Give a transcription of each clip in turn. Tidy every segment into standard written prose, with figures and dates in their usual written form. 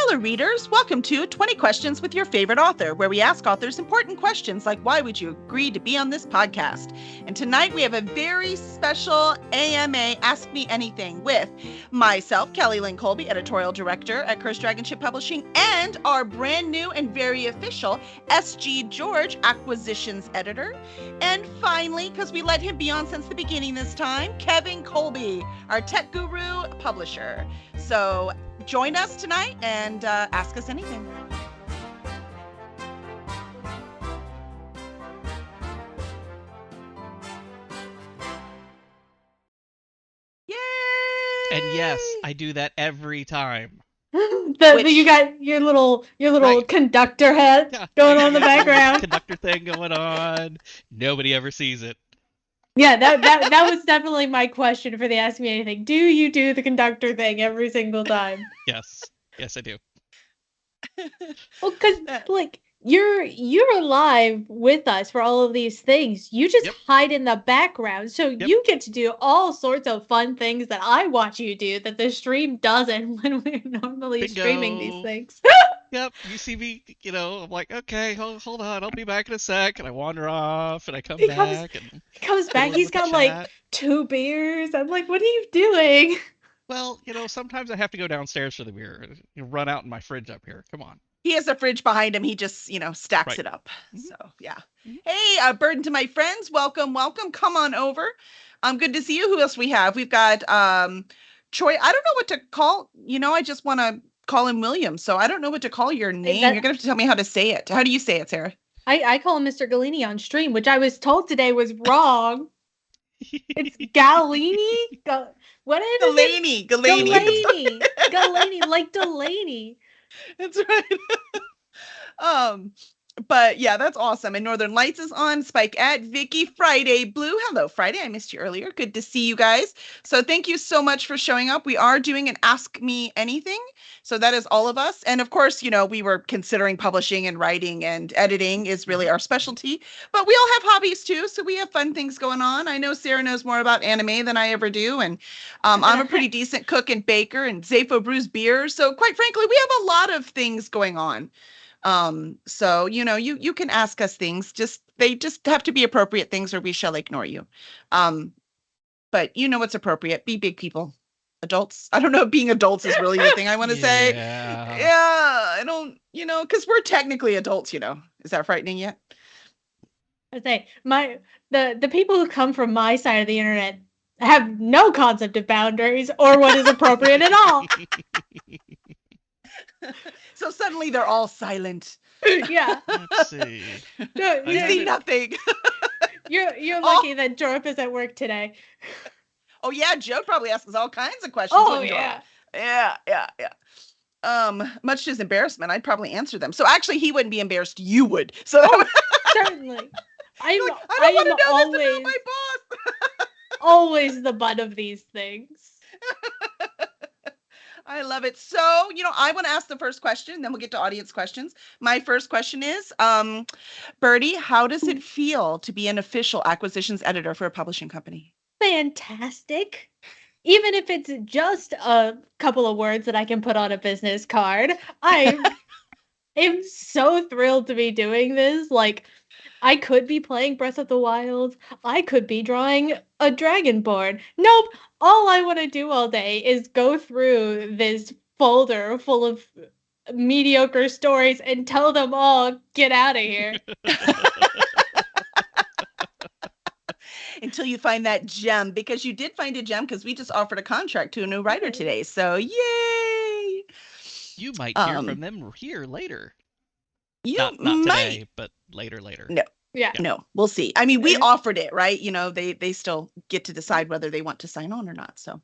Hello, readers. Welcome to 20 Questions with Your Favorite Author, where we ask authors important questions like, why would you agree to be on this podcast? And tonight we have a very special AMA Ask Me Anything with myself, Kelly Lynn Colby, editorial director at Cursed Dragon Ship Publishing, and our brand new and very official S.G. George, acquisitions editor. And finally, because we let him be on since the beginning this time, Kevin Colby, our tech guru publisher. So join us tonight and ask us anything. Yay! And yes, I do that every time. You got your little Right. conductor hat going on in the background. Conductor thing going on. Nobody ever sees it. Yeah, that was definitely my question for the Ask Me Anything. Do you do the conductor thing every single time? Yes, I do. Well, because like you're live with us for all of these things. You just hide in the background, so you get to do all sorts of fun things that I watch you do that the stream doesn't when we're normally streaming these things. Yep, you see me, I'm like, okay, hold on, I'll be back in a sec, and I wander off, and I come back. He comes back, he's got like 2 beers. I'm like, what are you doing? Well, sometimes I have to go downstairs for the beer, run out in my fridge up here. Come on. He has a fridge behind him. He just, stacks it up. So, yeah. Hey, burden to my friends. Welcome. Come on over. Good to see you. Who else we have? We've got Troy. I don't know what to call. I just want to call him William. So I don't know what to call your name. You're going to have to tell me how to say it. How do you say it, Sarah? I call him Mr. Galini on stream, which I was told today was wrong. It's Galini? What is it? Galani, like Delaney. That's right. But yeah, that's awesome. And Northern Lights is on. Spike at Vicky, Friday Blue. Hello, Friday. I missed you earlier. Good to see you guys. So thank you so much for showing up. We are doing an Ask Me Anything. So that is all of us. And of course, we were considering publishing and writing and editing is really our specialty. But we all have hobbies too. So we have fun things going on. I know Sarah knows more about anime than I ever do. And I'm a pretty decent cook and baker, and Zafo brews beer. So quite frankly, we have a lot of things going on. So you can ask us things, they just have to be appropriate things or we shall ignore you. But what's appropriate. Be big people, adults. I don't know if being adults is really the thing I want to say. Yeah, I don't, because we're technically adults. Is that frightening yet? I say the people who come from my side of the internet have no concept of boundaries or what is appropriate at all. So suddenly they're all silent. Yeah. Let's see. No, you see nothing. You're lucky that Jorp is at work today. Oh yeah, Joe probably asks us all kinds of questions. Oh yeah. Yeah. Much to his embarrassment, I'd probably answer them. So actually, he wouldn't be embarrassed. You would. So certainly. I don't want to know this about my boss. Always the butt of these things. I love it. So, I want to ask the first question, then we'll get to audience questions. My first question is, Birdie, how does it feel to be an official acquisitions editor for a publishing company? Fantastic. Even if it's just a couple of words that I can put on a business card, I am so thrilled to be doing this. Like, I could be playing Breath of the Wild. I could be drawing a Dragonborn. Nope. All I want to do all day is go through this folder full of mediocre stories and tell them all, get out of here. Until you find that gem, because you did find a gem, because we just offered a contract to a new writer today. So, yay! You might hear from them here later. Not today, but later. No. Yeah. No, we'll see. I mean, we offered it, right? They still get to decide whether they want to sign on or not. So,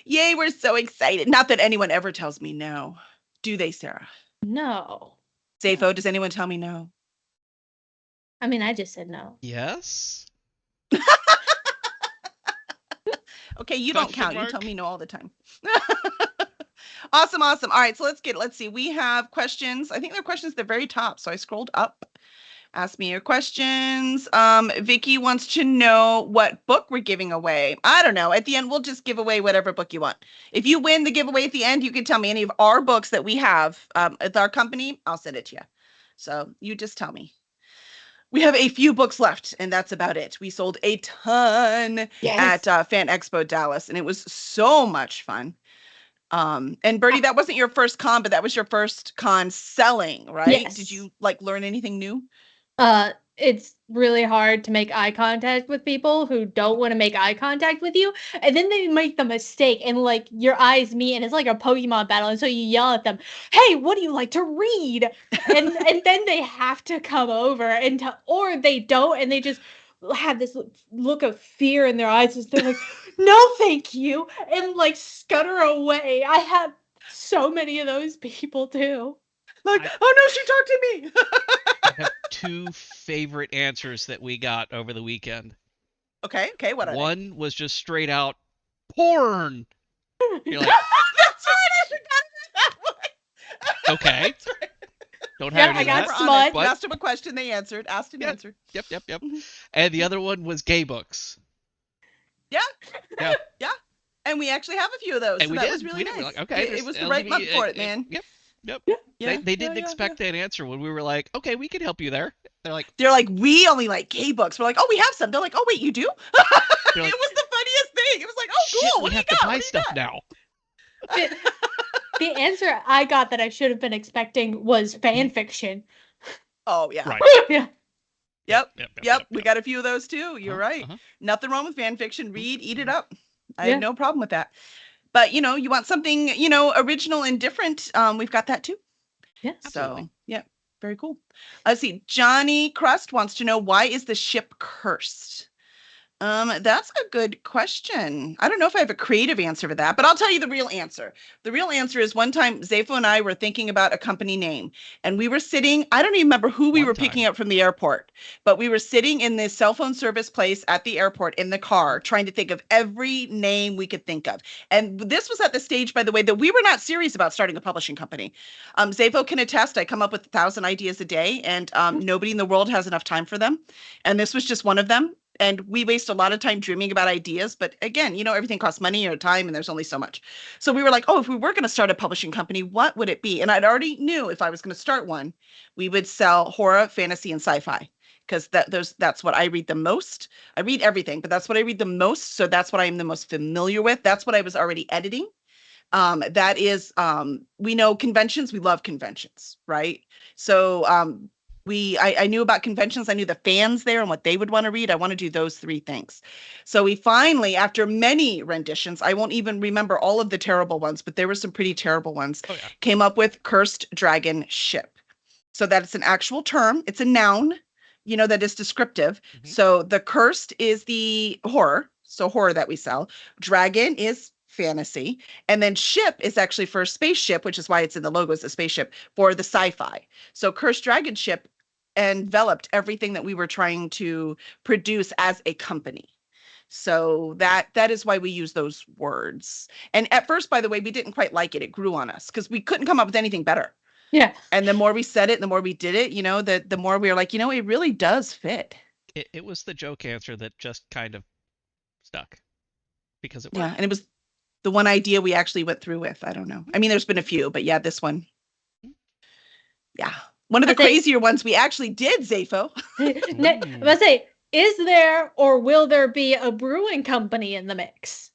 yay, we're so excited. Not that anyone ever tells me no. Do they, Sarah? No. Zafo, does anyone tell me no? I mean, I just said no. Yes. Okay, you don't count. You tell me no all the time. Awesome. All right, so let's see. We have questions. I think there are questions at the very top. So I scrolled up. Ask me your questions. Vicky wants to know what book we're giving away. I don't know. At the end, we'll just give away whatever book you want. If you win the giveaway at the end, you can tell me any of our books that we have at our company. I'll send it to you. So you just tell me. We have a few books left, and that's about it. We sold a ton Yes. at Fan Expo Dallas, and it was so much fun. And Bertie, that wasn't your first con, but that was your first con selling, right? Yes. Did you like learn anything new? It's really hard to make eye contact with people who don't want to make eye contact with you, and then they make the mistake and like your eyes meet and it's like a Pokemon battle, and so you yell at them, "Hey, what do you like to read?" and then they have to come over and or they don't, and they just have this look of fear in their eyes as they're like, "No, thank you," and like scutter away. I have so many of those people too. Like, oh no, she talked to me. I have two favorite answers that we got over the weekend. Okay, what are they? One was just straight out porn. You're like, That's right, I forgot about that one. okay, That's right. don't Yeah, have any I of got that. smut. But- Asked him a question, they answered. Asked and Yeah. answered. Yep. Mhm. And the other one was gay books. And we actually have a few of those. And so we that did. was really We did. We're nice. like, okay, it there's was the right month for it, man. Yep. Yeah, They didn't yeah, expect that answer when we were like, okay, we can help you there. They're like, They're like, we only like gay books. We're like, oh, we have some. They're like, oh, wait, you do? They're like, it was the funniest thing. It was like, oh, cool. shit, what we do have you to got? buy What do you stuff got? now. The answer I got that I should have been expecting was fan fiction. Oh, yeah. Right. Yeah. Yep. We got a few of those too. You're right. Uh-huh. Nothing wrong with fan fiction. Read, eat it up. I Yeah. have no problem with that. But, you want something, original and different. We've got that too. Yeah. Absolutely. So, yeah, very cool. Let's see. Johnny Crust wants to know, why is the ship cursed? That's a good question. I don't know if I have a creative answer for that, but I'll tell you the real answer. The real answer is, one time Zafo and I were thinking about a company name, and we were sitting, I don't even remember who we One were time. picking up from the airport, but we were sitting in this cell phone service place at the airport in the car trying to think of every name we could think of. And this was at the stage, by the way, that we were not serious about starting a publishing company. Zafo can attest, I come up with 1,000 ideas a day, and nobody in the world has enough time for them. And this was just one of them. And we waste a lot of time dreaming about ideas. But again, everything costs money or time, and there's only so much. So we were like, oh, if we were going to start a publishing company, what would it be? And I'd already knew if I was going to start one, we would sell horror, fantasy, and sci-fi. Because that's what I read the most. I read everything, but that's what I read the most. So that's what I'm the most familiar with. That's what I was already editing. That is, we know conventions. We love conventions, right? So I knew about conventions. I knew the fans there and what they would want to read. I want to do those three things. So we finally, after many renditions, I won't even remember all of the terrible ones, but there were some pretty terrible ones, Oh, yeah. came up with Cursed Dragon Ship. So that's an actual term. It's a noun, that is descriptive. Mhm. So the cursed is the horror. So horror that we sell. Dragon is fantasy. And then ship is actually for spaceship, which is why it's in the logo as a spaceship, for the sci-fi. So Cursed Dragon Ship enveloped everything that we were trying to produce as a company. So that is why we use those words. And at first, by the way, we didn't quite like it. It grew on us because we couldn't come up with anything better. Yeah. And the more we said it, and the more we did it, the more we were like, it really does fit. It was the joke answer that just kind of stuck because it Yeah. worked. And it was the one idea we actually went through with. I don't know. I mean, there's been a few, but yeah, this one. Yeah. One of the I think- crazier ones we actually did, Zafo. I must say, is there or will there be a brewing company in the mix?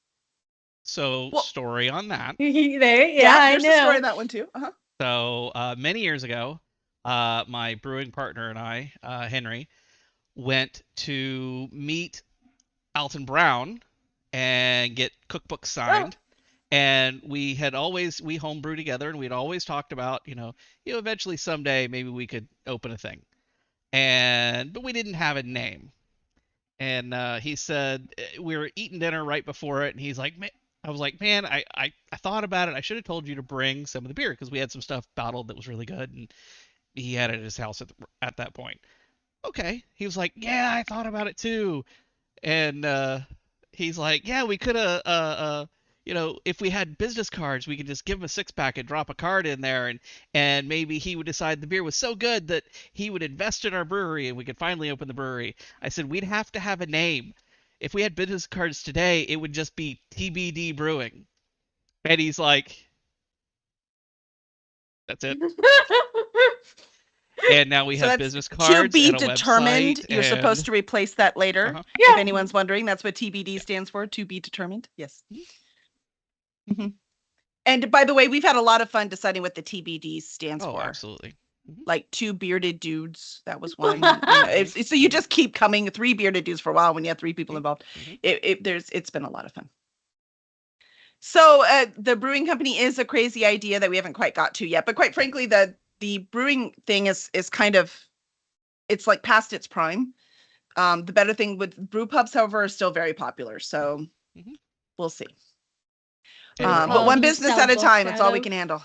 So Well- story on that. There, yeah, I there's a story know. in that one too. Uh-huh. So many years ago, my brewing partner and I, Henry, went to meet Alton Brown and get cookbooks signed. And we homebrew together, and we'd always talked about, eventually someday maybe we could open a thing. But we didn't have a name. And he said, we were eating dinner right before it, and he's like, I was like, man, I thought about it. I should have told you to bring some of the beer because we had some stuff bottled that was really good, and he had it at his house at that point. Okay. He was like, yeah, I thought about it too. And he's like, yeah, we could have, if we had business cards, we could just give him a 6-pack and drop a card in there, and maybe he would decide the beer was so good that he would invest in our brewery and we could finally open the brewery. I said, we'd have to have a name. If we had business cards today, it would just be TBD Brewing. And he's like, that's it. And now we So have that's business cards to be and a determined. website, You're supposed to replace that later. Uh-huh. Yeah. If anyone's wondering, that's what TBD stands for, to be determined. Yes. Mhm. And by the way, we've had a lot of fun deciding what the TBD stands Oh, for. absolutely. Like 2 bearded dudes. That was one. So you just keep coming 3 bearded dudes for a while when you have 3 people involved. Mhm. It's been a lot of fun. So the brewing company is a crazy idea that we haven't quite got to yet. But quite frankly, the brewing thing is kind of, it's like past its prime. The better thing with brew pubs, however, are still very popular. So Mhm. we'll see. And we're But old. one You business sell at a books time. It's out all we of- can handle.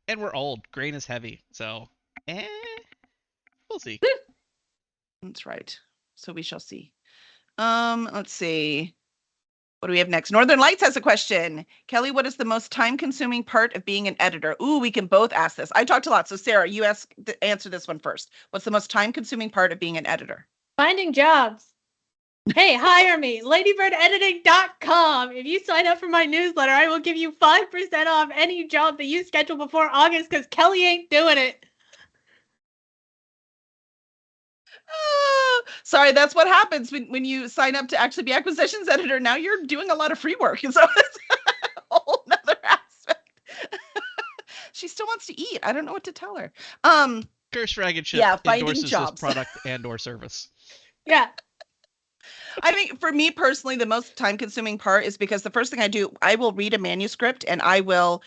And we're old. Grain is heavy. So, we'll see. That's right. So we shall see. Let's see. What do we have next? Northern Lights has a question. Kelly, what is the most time-consuming part of being an editor? Ooh, we can both ask this. I talked a lot. So Sarah, you answer this one first. What's the most time-consuming part of being an editor? Finding jobs. Hey, hire me. LadybirdEditing.com. If you sign up for my newsletter, I will give you 5% off any job that you schedule before August because Kelly ain't doing it. Sorry, that's what happens when you sign up to actually be acquisitions editor. Now you're doing a lot of free work. So it's a whole nother aspect. She still wants to eat. I don't know what to tell her. Curse Dragon Ship finding endorses jobs. this product and or service. Yeah. I think for me personally, the most time-consuming part is because the first thing I do, I will read a manuscript and I will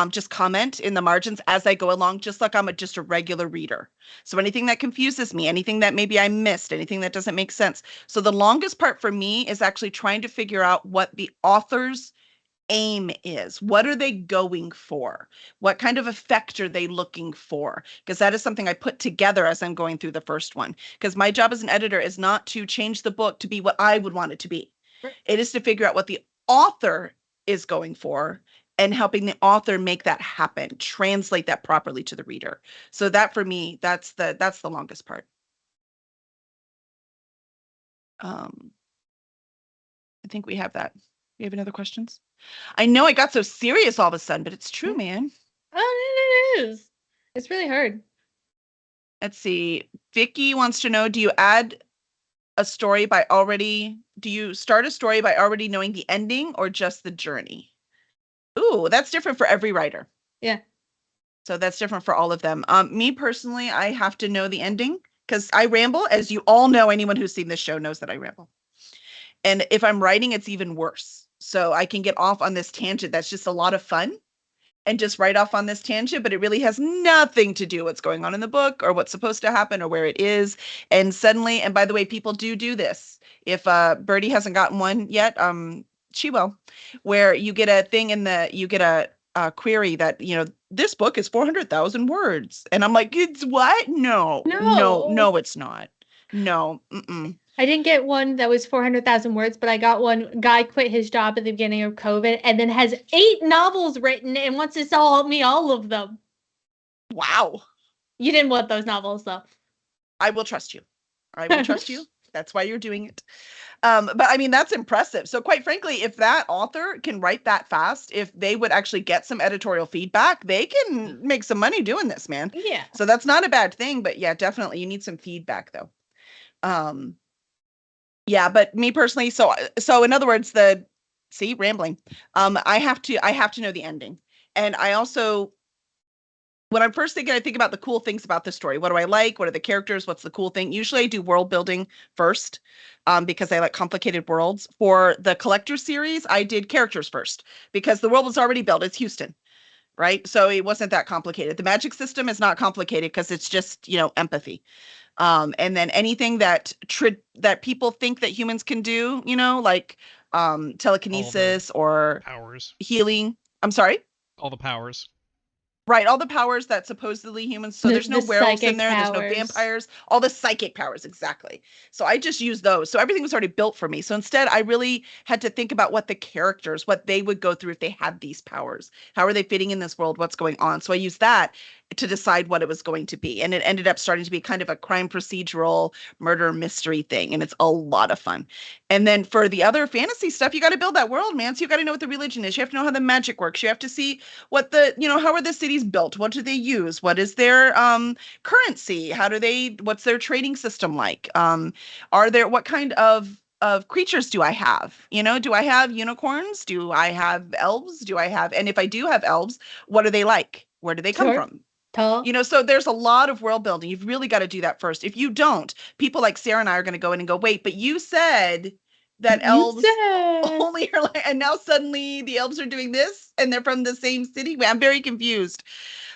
just comment in the margins as I go along, just like I'm just a regular reader. So anything that confuses me, anything that maybe I missed, anything that doesn't make sense. So the longest part for me is actually trying to figure out what the author's aim is. What are they going for? What kind of effect are they looking for? Because that is something I put together as I'm going through the first one. Because my job as an editor is not to change the book to be what I would want it to be. Right. It is to figure out what the author is going for and helping the author make that happen, translate that properly to the reader. So that for me, that's the longest part. I think we have that. We have any other questions? I know I got so serious all of a sudden, but it's true, man. Oh, it is. It's really hard. Let's see. Vicky wants to know, do you start a story by already knowing the ending or just the journey? Ooh, that's different for every writer. Yeah. So that's different for all of them. Me personally, I have to know the ending because I ramble. As you all know, anyone who's seen this show knows that I ramble. And if I'm writing, it's even worse. So I can get off on this tangent. That's just a lot of fun and just write off on this tangent, but it really has nothing to do with what's going on in the book or what's supposed to happen or where it is. And suddenly, and by the way, people do this. If Birdie hasn't gotten one yet, she will, where you get a thing you get a query that, this book is 400,000 words. And I'm like, it's what? No, it's not. No. Mm-mm. I didn't get one that was 400,000 words, but I got one. Guy quit his job at the beginning of COVID and then has 8 novels written and wants to sell me all of them. Wow. You didn't want those novels, though. I will trust you. I will trust you. That's why you're doing it. But I mean, that's impressive. So quite frankly, if that author can write that fast, if they would actually get some editorial feedback, they can make some money doing this, man. Yeah. So that's not a bad thing, but yeah, definitely you need some feedback though. Yeah, but me personally, so in other words, rambling. I have to know the ending. And I also, when I'm first thinking, I think about the cool things about the story. What do I like? What are the characters? What's the cool thing? Usually I do world building first, because I like complicated worlds. For the Collector series, I did characters first because the world was already built. It's Houston, right? So it wasn't that complicated. The magic system is not complicated because it's just, empathy. And then anything that people think that humans can do, like telekinesis or Powers. healing. I'm sorry? All the powers. Right, all the powers that supposedly humans. So there's no The werewolves in psychic there. There's no powers. vampires. All the psychic powers, exactly. So I just used those. So everything was already built for me. So instead, I really had to think about what the characters, what they would go through if they had these powers. How are they fitting in this world? What's going on? So I used that to decide what it was going to be, and it ended up starting to be kind of a crime procedural murder mystery thing, and it's a lot of fun. And then for the other fantasy stuff, you got to build that world, man. So you got to know what the religion is. You have to know how the magic works. You have to see what the, how are the cities built? What do they use? What is their currency? What's their trading system like? What kind of creatures do I have? Do I have unicorns? Do I have elves? And if I do have elves, what are they like? Where do they come Short, from? tall. So there's a lot of world building. You've really got to do that first. If you don't, people like Sarah and I are going to go in and go, wait, but you said that You elves said. only are like, and now suddenly the elves are doing this and they're from the same city. I'm very confused.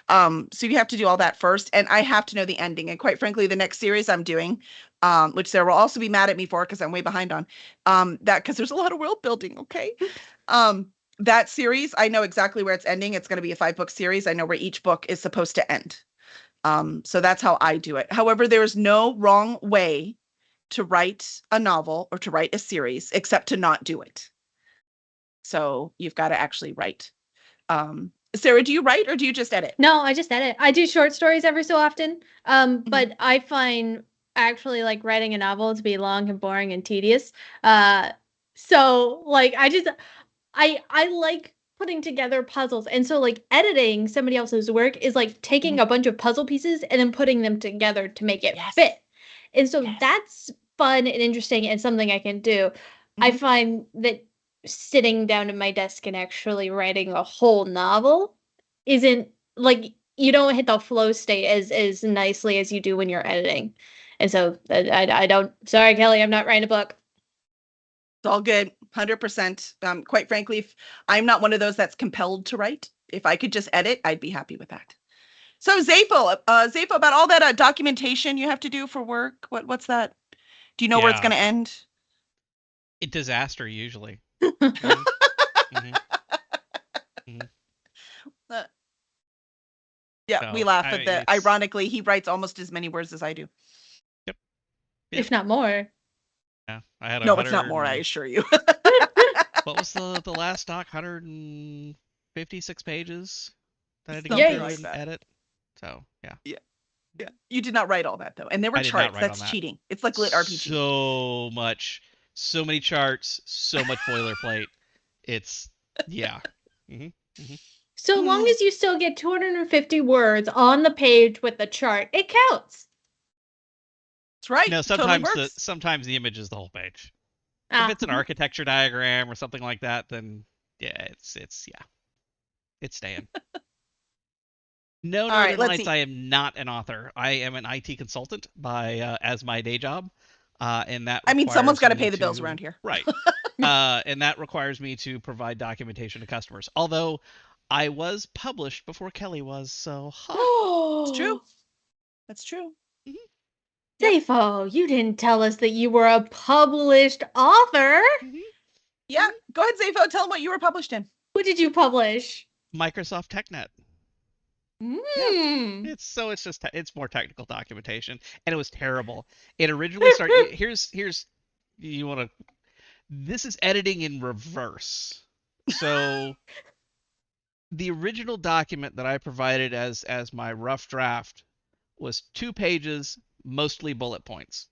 So you have to do all that first, and I have to know the ending. And quite frankly, the next series I'm doing, which Sarah will also be mad at me for because I'm way behind on, that because there's a lot of world building. Okay. That series, I know exactly where it's ending. It's going to be a 5-book series. I know where each book is supposed to end. So that's how I do it. However, there is no wrong way to write a novel or to write a series except to not do it. So you've got to actually write. Sarah, do you write or do you just edit? No, I just edit. I do short stories every so often. But I find actually like writing a novel to be long and boring and tedious. So like I like putting together puzzles. And so like editing somebody else's work is like taking a bunch of puzzle pieces and then putting them together to make it fit. And so that's fun and interesting and something I can do. I find that sitting down at my desk and actually writing a whole novel isn't like you don't hit the flow state as nicely as you do when you're editing. And so I don't, sorry, Kelly, I'm not writing a book. It's all good, 100%. Quite frankly, if I'm not one of those that's compelled to write, if I could just edit, I'd be happy with that. So Zaphel, about all that documentation you have to do for work, what's that? Do you know where it's Yeah. going to end? In disaster, usually. Mhm, mhm, mhm. Yeah, we So, laugh at that. it's Ironically, he writes almost as many words as I do. yep, yep. If not more. Yeah, I had No, it's not more, I assure you. what was the last doc? 156 pages that I had to go Something through like and that. edit. So, yeah. Yeah. You did not write all that though. And there were I did not charts. write on That's that. cheating. It's like lit RPG. So many charts, so much boilerplate. It's yeah. hmm hmm So long as you still get 250 words on the page with the chart, it counts. That's right. No, Totally works. sometimes the image is the whole page. If Ah, it's an architecture diagram or something like that, then yeah, it's staying. No, All right, Northern let's Lights. see. I am not an author. I am an IT consultant by as my day job, and that I mean, someone's requires got to me pay the bills around here. right, and that requires me to provide documentation to customers. Although I was published before Kelly was, so It's true. That's true. Yep. Zafo, you didn't tell us that you were a published author. Yeah. Go ahead, Zafo. Tell them what you were published in. What did you publish? Microsoft TechNet. Mm. It's more technical documentation, and it was terrible. It originally started. here's you want to. This is editing in reverse. So the original document that I provided as my rough draft was 2 pages, mostly bullet points.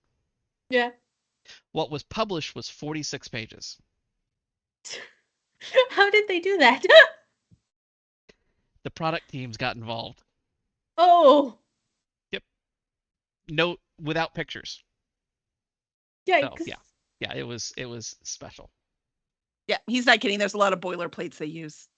Yeah. What was published was 46 pages. How did they do that? The product teams got involved. Oh. Yep. No, without pictures. Yikes. So, yeah, it was special. Yeah, he's not kidding. There's a lot of boilerplates they use.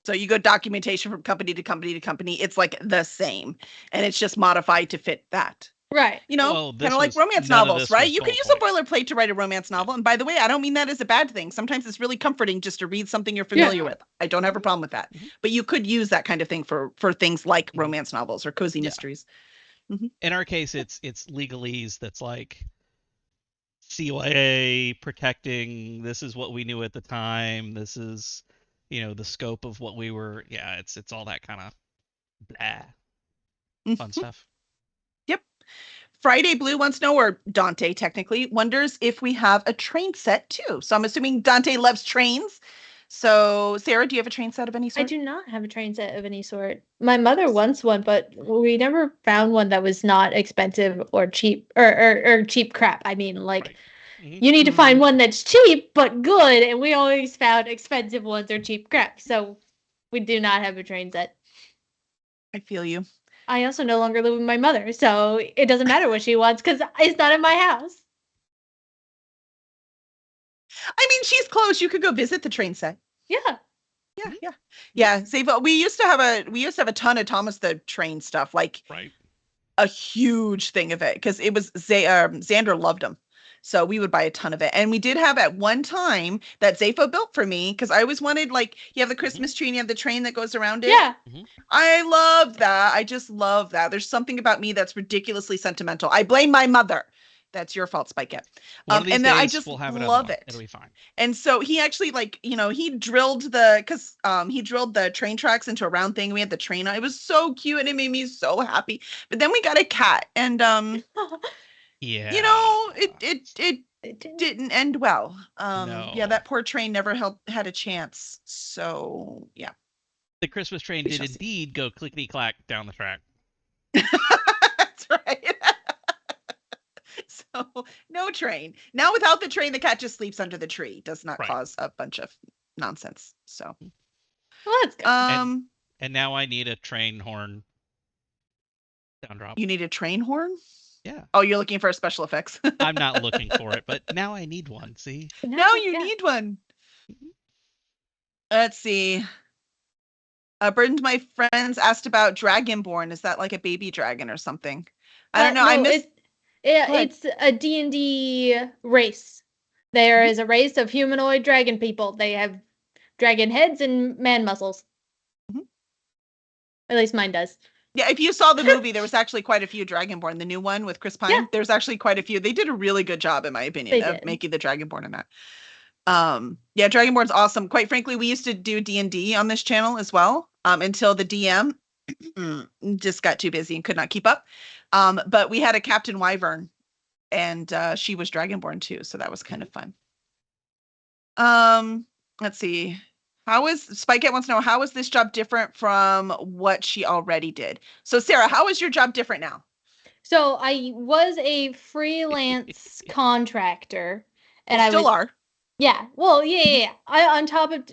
So you go documentation from company to company to company. It's like the same, and it's just modified to fit that. Right. Well, kind of like romance novels, right? You could use a boilerplate to write a romance novel. And by the way, I don't mean that as a bad thing. Sometimes it's really comforting just to read something you're familiar with. I don't have a problem with that. But you could use that kind of thing for things like romance novels or cozy mysteries. In our case, it's legalese that's like CYA protecting. This is what we knew at the time. This is, the scope of what we were. Yeah, it's all that kind of Blah. Fun stuff. Yep. Friday Blue wants to know, or Dante technically, wonders if we have a train set too. So I'm assuming Dante loves trains. So Sarah, do you have a train set of any I sort? do not have a train set of any sort. My mother wants one, but we never found one that was not expensive or cheap or cheap crap. I mean, like Right. Mhm. you need to find one that's cheap but good, and we always found expensive ones or cheap crap. So we do not have a train set. I feel you. I also no longer live with my mother, so it doesn't matter what she wants because it's not in my house. I mean, she's close. You could go visit the train set. Yeah. Yeah. Zava, we used to have a ton of Thomas the Train stuff, like Right. a huge thing of it, because it was Xander loved them. So we would buy a ton of it. And we did have at one time that Zafo built for me, because I always wanted, like, you have the Christmas tree and you have the train that goes around it. Yeah. I love that. I just love that. There's something about me that's ridiculously sentimental. I blame my mother. That's your fault, Spike. One of these and days, I just we'll have another love one. it. It'll be fine. And so he actually, like, he drilled he drilled the train tracks into a round thing. We had the train on. It was so cute and it made me so happy. But then we got a cat, and Yeah. it didn't end well. No. Yeah, that poor train never had a chance. So yeah. The Christmas train We did shall see. indeed go clickety clack down the track. That's right. So no train. Now without the train, the cat just sleeps under the tree. Does not Right. cause a bunch of nonsense. So Well, that's good. And now I need a train horn down drop. you need a train horn? Yeah. Oh, you're looking for special effects. I'm not looking for it, but now I need one. See? Now you Yeah. need one. Let's see. Burdened my friends asked about Dragonborn. Is that like a baby dragon or something? I don't know. I no, missed. ahead. It's a D&D race. There is a race of humanoid dragon people. They have dragon heads and man muscles. Mhm. At least mine does. Yeah, if you saw the movie, there was actually quite a few Dragonborn. The new one with Chris Pine. Yeah. There's actually quite a few. They did a really good job, in my opinion, They of did. making the Dragonborn in that. Yeah, Dragonborn's awesome. Quite frankly, we used to do D&D on this channel as well, until the DM just got too busy and could not keep up. But we had a Captain Wyvern, and she was Dragonborn too, so that was kind of fun. Let's see. Spikeette wants to know, how is this job different from what she already did? So Sarah, how is your job different now? So I was a freelance contractor, and Well, I still was are. yeah. Well, yeah. On top of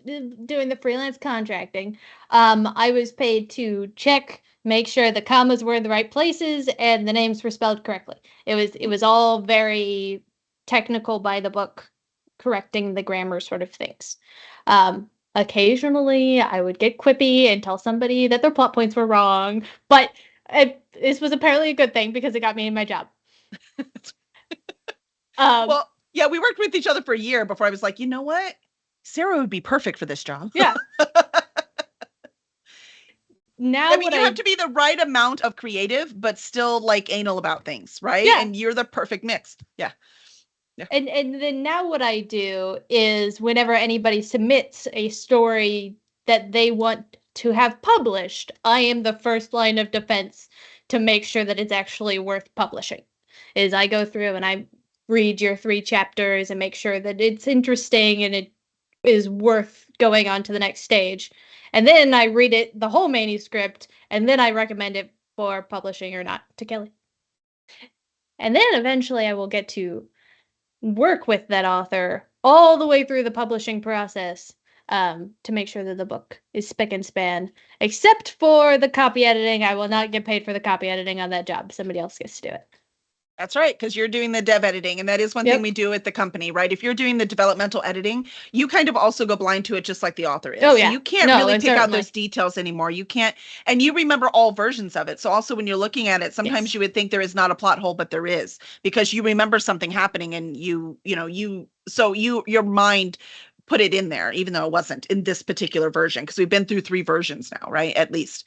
doing the freelance contracting, I was paid to check, make sure the commas were in the right places and the names were spelled correctly. It was all very technical, by the book, correcting the grammar sort of things. Occasionally, I would get quippy and tell somebody that their plot points were wrong, but this was apparently a good thing because it got me in my job. Well, yeah, we worked with each other for a year before I was like, you know what? Sarah would be perfect for this job. Yeah. Now I mean, you have to be the right amount of creative, but still like anal about things, right? Yeah. And you're the perfect mix. Yeah. And then now what I do is whenever anybody submits a story that they want to have published, I am the first line of defense to make sure that it's actually worth publishing. Is I go through and I read your 3 chapters and make sure that it's interesting and it is worth going on to the next stage. And then I read it, the whole manuscript, and then I recommend it for publishing or not to Kelly. And then eventually I will get to work with that author all the way through the publishing process, to make sure that the book is spick and span. Except for the copy editing, I will not get paid for the copy editing on that job. Somebody else gets to do it. That's right, because you're doing the dev editing, and that is one thing we do at the company, right? If you're doing the developmental editing, you kind of also go blind to it just like the author is. Oh, yeah. So you can't No, really and pick out certainly. those details anymore. You can't, and you remember all versions of it. So also when you're looking at it, sometimes Yes. you would think there is not a plot hole, but there is, because you remember something happening and your mind put it in there, even though it wasn't in this particular version, because we've been through 3 versions now, right? At least.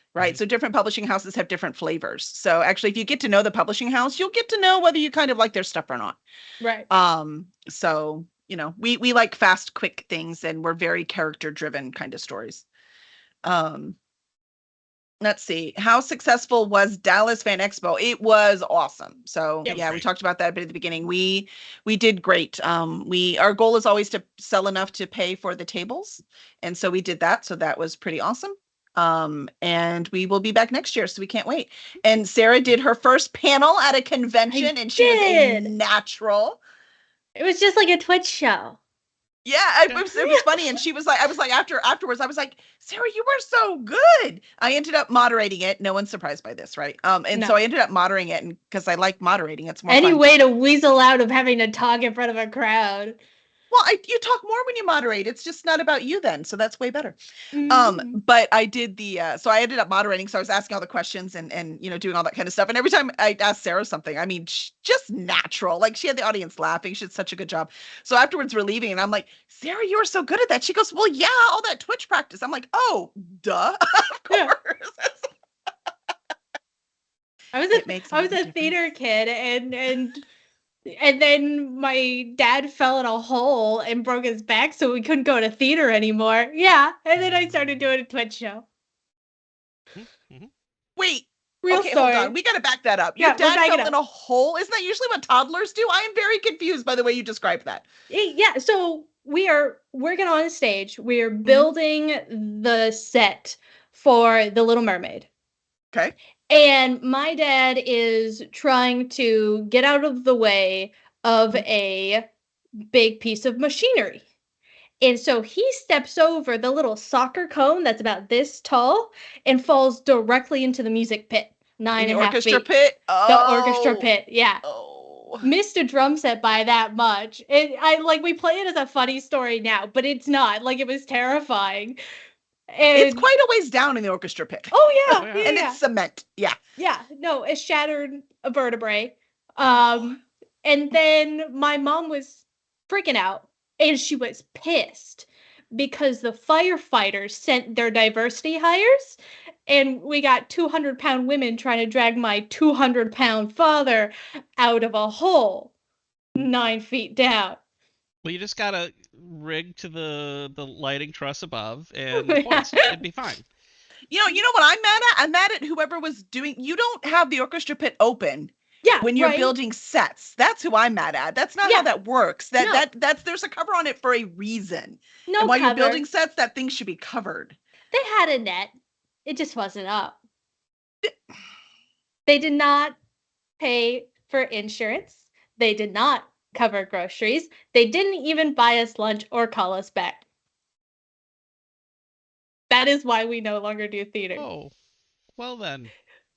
right? So different publishing houses have different flavors. So actually, if you get to know the publishing house, you'll get to know whether you kind of like their stuff or not. Right. So we like fast, quick things, and we're very character driven kind of stories. Let's see. How successful was Dallas Fan Expo? It was awesome. So Yep. yeah, we talked about that a bit at the beginning. We did great. Our goal is always to sell enough to pay for the tables, and so we did that. So that was pretty awesome. And we will be back next year, so we can't wait. And Sarah did her first panel at a convention, and she was a natural. It was just like a Twitch show. Yeah, it was funny. And she was like, I was like, afterwards, I was like, Sarah, you were so good. I ended up moderating it. No one's surprised by this, right? And so I ended up moderating it, and because I like moderating, it's more any fun. way to weasel out of having to talk in front of a crowd. Well, you talk more when you moderate. It's just not about you then, so that's way better. Mm-hmm. But I did so I ended up moderating, so I was asking all the questions and doing all that kind of stuff. And every time I asked Sarah something, I mean, just natural. Like, she had the audience laughing. She did such a good job. So afterwards we're leaving, and I'm like, Sarah, you were so good at that. She goes, well, yeah, all that Twitch practice. I'm like, oh, duh, of course. I was a theater kid, and then my dad fell in a hole and broke his back, so we couldn't go to theater anymore. Yeah, and then I started doing a Twitch show. Mm-hmm. Wait, real story. Hold on. We got to back that up. Your dad fell in a hole? Isn't that usually what toddlers do? I am very confused by the way you described that. Yeah, so we are working on a stage. We are building the set for The Little Mermaid. Okay. And my dad is trying to get out of the way of a big piece of machinery. And so he steps over the little soccer cone that's about this tall and falls directly into the music pit. 9.5 feet. The orchestra pit? Oh. The orchestra pit, yeah. Oh. Missed a drum set by that much. We play it as a funny story now, but it's not. Like, it was terrifying. And it's quite a ways down in the orchestra pit. Oh, yeah. And it's cement. Yeah. Yeah. No, it shattered a vertebrae. And then my mom was freaking out, and she was pissed because the firefighters sent their diversity hires, and we got 200-pound women trying to drag my 200-pound father out of a hole 9 feet down. Well, you just gotta rig to the lighting truss above, and it'd be fine. You know what I'm mad at? I'm mad at whoever was doing. You don't have the orchestra pit open. Yeah, when you're building sets. That's who I'm mad at. That's not how that works. That's there's a cover on it for a reason. No, and while cover. You're building sets, that thing should be covered. They had a net. It just wasn't up. They did not pay for insurance. They did not cover groceries. They didn't even buy us lunch or call us back. That is why we no longer do theater. Oh, well then.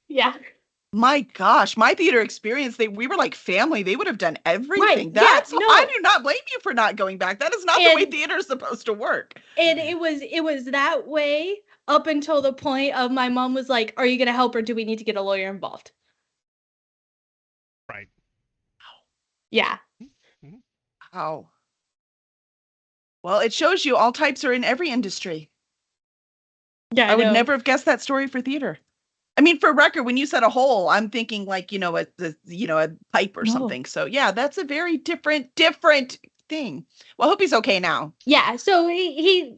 Yeah. My gosh, my theater experience, we were like family. They would have done everything. Right. I do not blame you for not going back. That is not the way theater is supposed to work. And it was that way up until the point of my mom was like, are you going to help, or do we need to get a lawyer involved? Right. Yeah. Wow. Well, it shows you all types are in every industry. Yeah, I would never have guessed that story for theater. I mean, for record, when you said a hole, I'm thinking like, a pipe or something. So yeah, that's a very different thing. Well, I hope he's okay now. Yeah. So he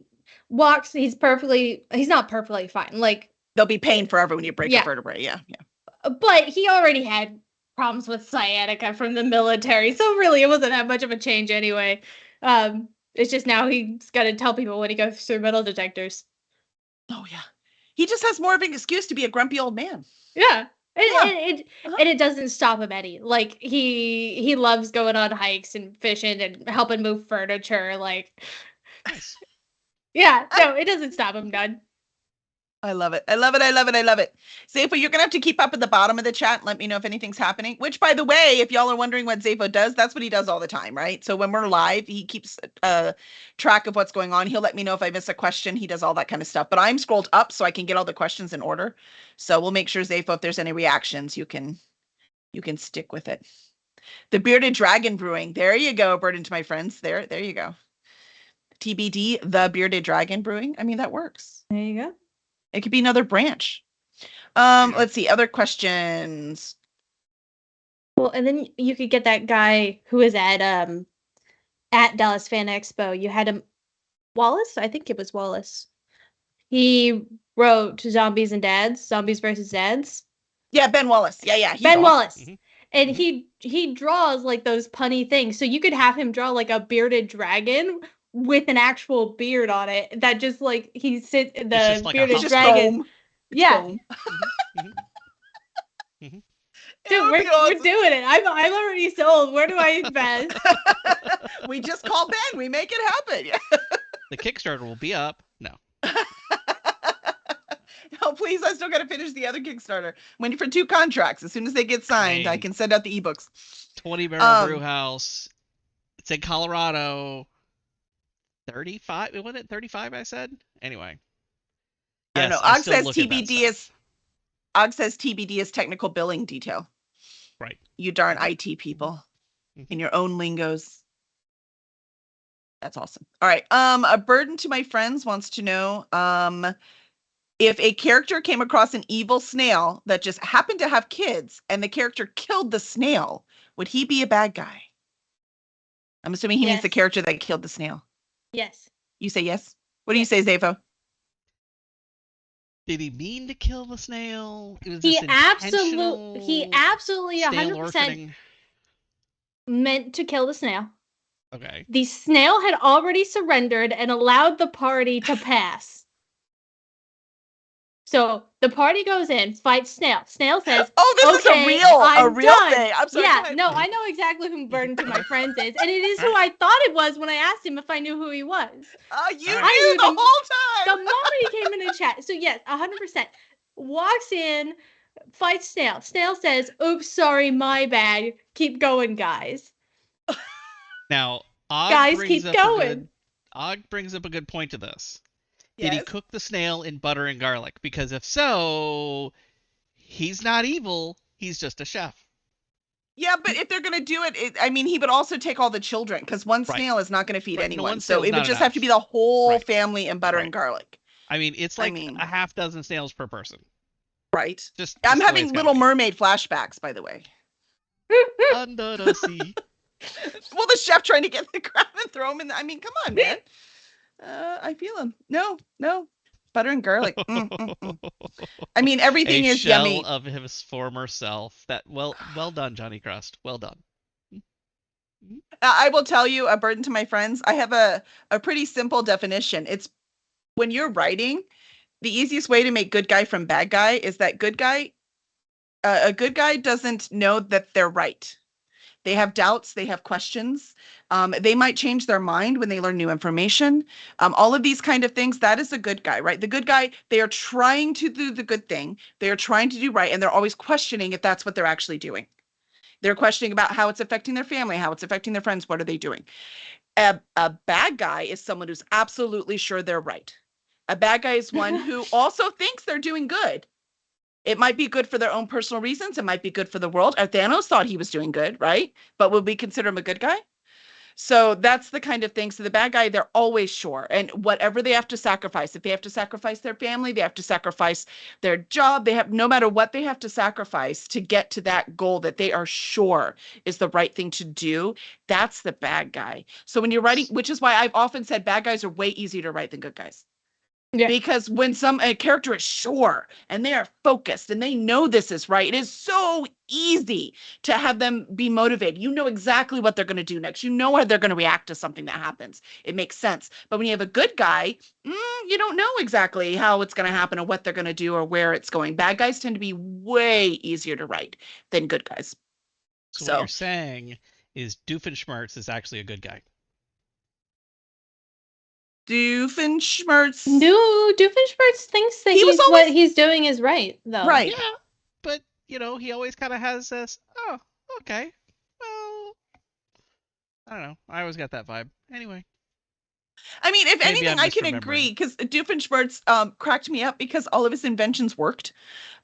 walks. He's not perfectly fine. Like, they'll be pain forever when you break a vertebrae. Yeah. Yeah. But he already had problems with sciatica from the military. So really, it wasn't that much of a change anyway. It's just now he's got to tell people when he goes through metal detectors. Oh yeah. He just has more of an excuse to be a grumpy old man. Yeah. And it doesn't stop him any. Like, he loves going on hikes and fishing and helping move furniture. Like, yeah, no, it doesn't stop him none. I love it. I love it. I love it. I love it. Zafo, you're going to have to keep up at the bottom of the chat. Let me know if anything's happening, which, by the way, if y'all are wondering what Zafo does, that's what he does all the time, right? So when we're live, he keeps track of what's going on. He'll let me know if I miss a question. He does all that kind of stuff, but I'm scrolled up so I can get all the questions in order. So we'll make sure, Zafo, if there's any reactions, you can stick with it. The Bearded Dragon Brewing. There you go, Burden to my friends. There you go. TBD, The Bearded Dragon Brewing. I mean, that works. There you go. It could be another branch. Let's see. Other questions. Well, and then you could get that guy who is at Dallas Fan Expo. You had him, Wallace. I think it was Wallace. He wrote Zombies and Dads, Zombies versus Dads. Yeah, Ben Wallace. Yeah. He's Ben awesome. Wallace. Mhm. And he draws like those punny things. So you could have him draw like a bearded dragon with an actual beard on it. That just like he sit the just like a bearded It's just dragon. foam. It's Yeah. foam. It Dude, would we're be awesome. doing it. I'm already sold. Where do I invest? We just call Ben. We make it happen. Yeah. The Kickstarter will be up. No. Oh, please. I still got to finish the other Kickstarter. I'm waiting for 2 contracts. As soon as they get signed, I Dang. can send out the ebooks. 20 Barrel Brew House. It's in Colorado. 35? Wasn't it 35 I said? Anyway. I don't know. Yes, I Og still says look at that TBD stuff. is Og says TBD is technical billing detail. Right. You darn IT people Mhm. in your own lingos. That's awesome. All right. A burden to my friends wants to know if a character came across an evil snail that just happened to have kids and the character killed the snail, would he be a bad guy? I'm assuming he means the Yes. character that killed the snail. Yes. You say yes? What do you say, Zavo? Did he mean to kill the snail? Was He this absolutely intentional snail 100% orphaning? meant to kill the snail. Okay. The snail had already surrendered and allowed the party to pass. So the party goes in, fights snail. Snail says, Oh, this is "Okay, a real I'm done." thing. I'm sorry. go "Yeah, ahead. no, I know exactly who Burden to My Friends is, and it is who I thought it was when I asked him if I knew who he was. You I knew knew the the- whole The time. moment he came in the chat, so yes, 100%, walks in, fights snail. Snail says, "Oops, sorry, my bad. Keep going, guys." Now, Og Guys, brings keep up going. Og brings up a good point to this. Did he Yes. cook the snail in butter and garlic? Because if so, he's not evil. He's just a chef. Yeah, but if they're gonna do it, I mean, he would also take all the children because one Right. snail is not gonna feed Right, no, anyone. one So snail's it would not just have to enough. be the whole Right. family in butter Right. and garlic, I mean, it's I like mean- a half dozen snails per person. right? Just I'm the way having it's gotta Little be. Mermaid flashbacks, by the way. Under the sea. Well, the chef trying to get the crab and throw him in. I mean, come on, man. I feel him. No, butter and garlic. I mean, everything a is shell yummy. of his former self. That well done, Johnny Crust. Well done. I will tell you a burden to my friends. I have a pretty simple definition. It's when you're writing, the easiest way to make good guy from bad guy is that a good guy doesn't know that they're right. They have doubts, they have questions. They might change their mind when they learn new information. All of these kind of things, that is a good guy, right? The good guy, they are trying to do the good thing. They are trying to do right, and they're always questioning if that's what they're actually doing. They're questioning about how it's affecting their family, how it's affecting their friends. What are they doing? A bad guy is someone who's absolutely sure they're right. A bad guy is one who also thinks they're doing good. It might be good for their own personal reasons. It might be good for the world. Thanos thought he was doing good, right? But would we consider him a good guy? So that's the kind of thing. So the bad guy, they're always sure. And whatever they have to sacrifice, if they have to sacrifice their family, they have to sacrifice their job, they have, no matter what they have to sacrifice to get to that goal that they are sure is the right thing to do, that's the bad guy. So when you're writing, which is why I've often said bad guys are way easier to write than good guys. Yeah. Because when a character is sure and they are focused and they know this is right, it is so easy to have them be motivated. You know exactly what they're going to do next. You know how they're going to react to something that happens. It makes sense. But when you have a good guy, you don't know exactly how it's going to happen or what they're going to do or where it's going. Bad guys tend to be way easier to write than good guys. So what you're saying is Doofenshmirtz is actually a good guy. Doofenshmirtz. Doofenshmirtz thinks that He was what always- he's doing is right, though. Right. Yeah, but he always kind of has this. Oh, okay. Well, I don't know. I always got that vibe. Anyway. I mean, if Maybe anything, I'm I can misremembering. agree because Doofenshmirtz cracked me up because all of his inventions worked.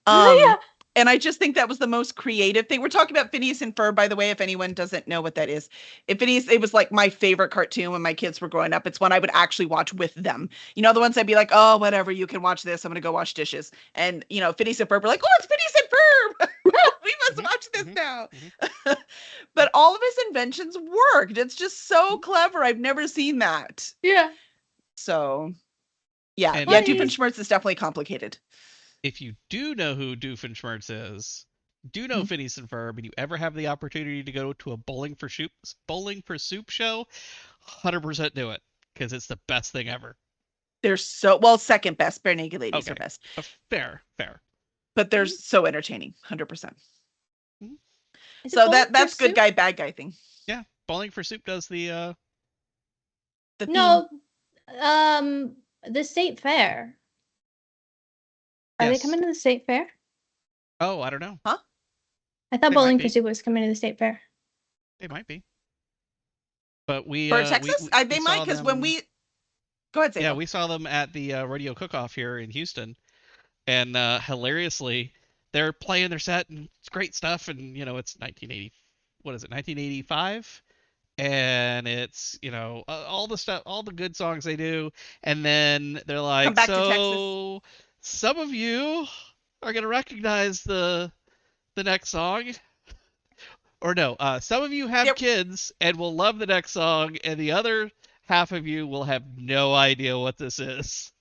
Yeah. And I just think that was the most creative thing. We're talking about Phineas and Ferb, by the way, if anyone doesn't know what that is. It was like my favorite cartoon when my kids were growing up. It's one I would actually watch with them. You know, the ones I'd be like, oh, whatever, you can watch this. I'm going to go wash dishes. And, you know, Phineas and Ferb were like, oh, it's Phineas and Ferb. We must watch this now. But all of his inventions worked. It's just so clever. I've never seen that. Yeah. So, yeah. And Yeah, Nice. Doofenshmirtz is definitely complicated. If you do know who Doofenshmirtz is, do know Mhm. Phineas and Ferb, and you ever have the opportunity to go to a Bowling for Soup show, 100% do it, because it's the best thing ever. They're so, well, second best. Bare Naked Ladies are Okay. best. Fair. But they're so entertaining, 100%. Is it So Bowling for that's good Soup? guy, bad guy thing. Yeah, Bowling for Soup does the The theme. No, the state fair. Are they Yes. coming to the state fair? Oh, I don't know. I thought They might Bowling be. for Soup was coming to the state fair. They might be. But we For we- Texas, we they saw might, because when them- we go ahead, say Yeah, we saw them at the radio cook-off here in Houston, and hilariously, they're playing their set and it's great stuff. And you know, it's 1985, and it's all the stuff, all the good songs they do, and then they're like, back to so some of you are gonna recognize the next song. Or no, some of you have Yep. kids and will love the next song, and the other half of you will have no idea what this is.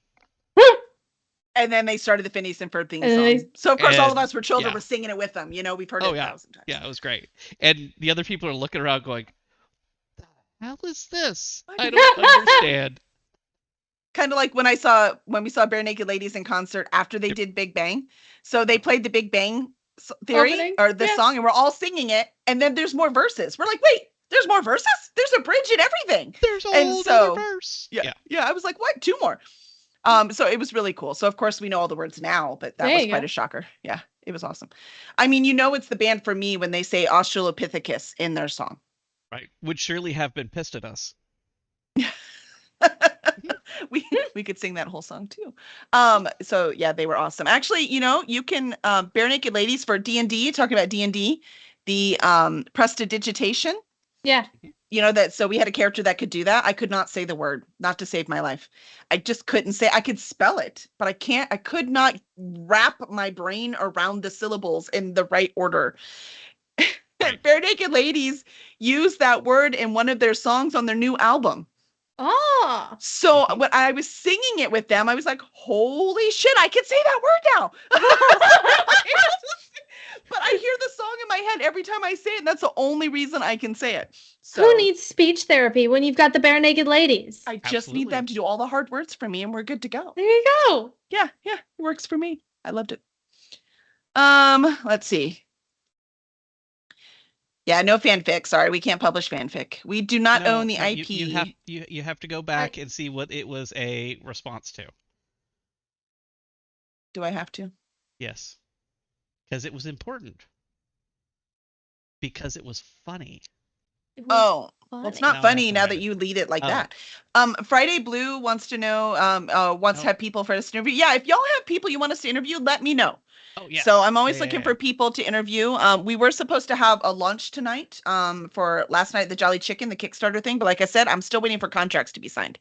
And then they started the Phineas and Ferb theme And song. they- So of course all of And- us were children yeah. were singing it with them. You know, we've heard Oh, it yeah. 1,000 times. Yeah, it was great. And the other people are looking around going, the hell is this? I I don't understand. Kind of like when we saw Bare Naked Ladies in concert after they Yep. did Big Bang. So they played the Big Bang Theory Opening? or the Yeah. song, and we're all singing it. And then there's more verses. We're like, wait, there's more verses? There's a bridge and everything. There's a And whole so- other verse. Yeah. I was like, what? 2 more. So it was really cool. So of course we know all the words now, but that There was you quite go. a shocker. Yeah, it was awesome. I mean, it's the band for me when they say Australopithecus in their song. Right. Would surely have been pissed at us. we could sing that whole song too. So yeah, they were awesome. Actually, you can Bare Naked Ladies for D&D, talking about D&D, the prestidigitation. Yeah. So we had a character that could do that. I could not say the word, not to save my life. I just couldn't say. I could spell it, but I could not wrap my brain around the syllables in the right order. Bare Naked Ladies used that word in one of their songs on their new album. Oh. So when I was singing it with them, I was like, holy shit, I can say that word now. But I hear the song in my head every time I say it, and that's the only reason I can say it. So Who needs speech therapy when you've got the Bare Naked Ladies? I just need them Absolutely. to do all the hard words for me, and we're good to go. There you go. Yeah, it works for me. I loved it. Let's see. Yeah, no fanfic. Sorry, we can't publish fanfic. We do not own the IP. You have to go back and see what it was a response to. Do I have to? Yes. Because it was important. Because it was funny. It was Oh, well, it's not Now I have funny to now find that it. you lead it like Oh. that. Friday Blue wants to know, wants to Oh. have people for us to interview. Yeah, if y'all have people you want us to interview, let me know. Oh, yeah. So I'm always Yeah, looking yeah, for people to interview. We were supposed to have a lunch tonight for last night, the Jolly Chicken, the Kickstarter thing. But like I said, I'm still waiting for contracts to be signed.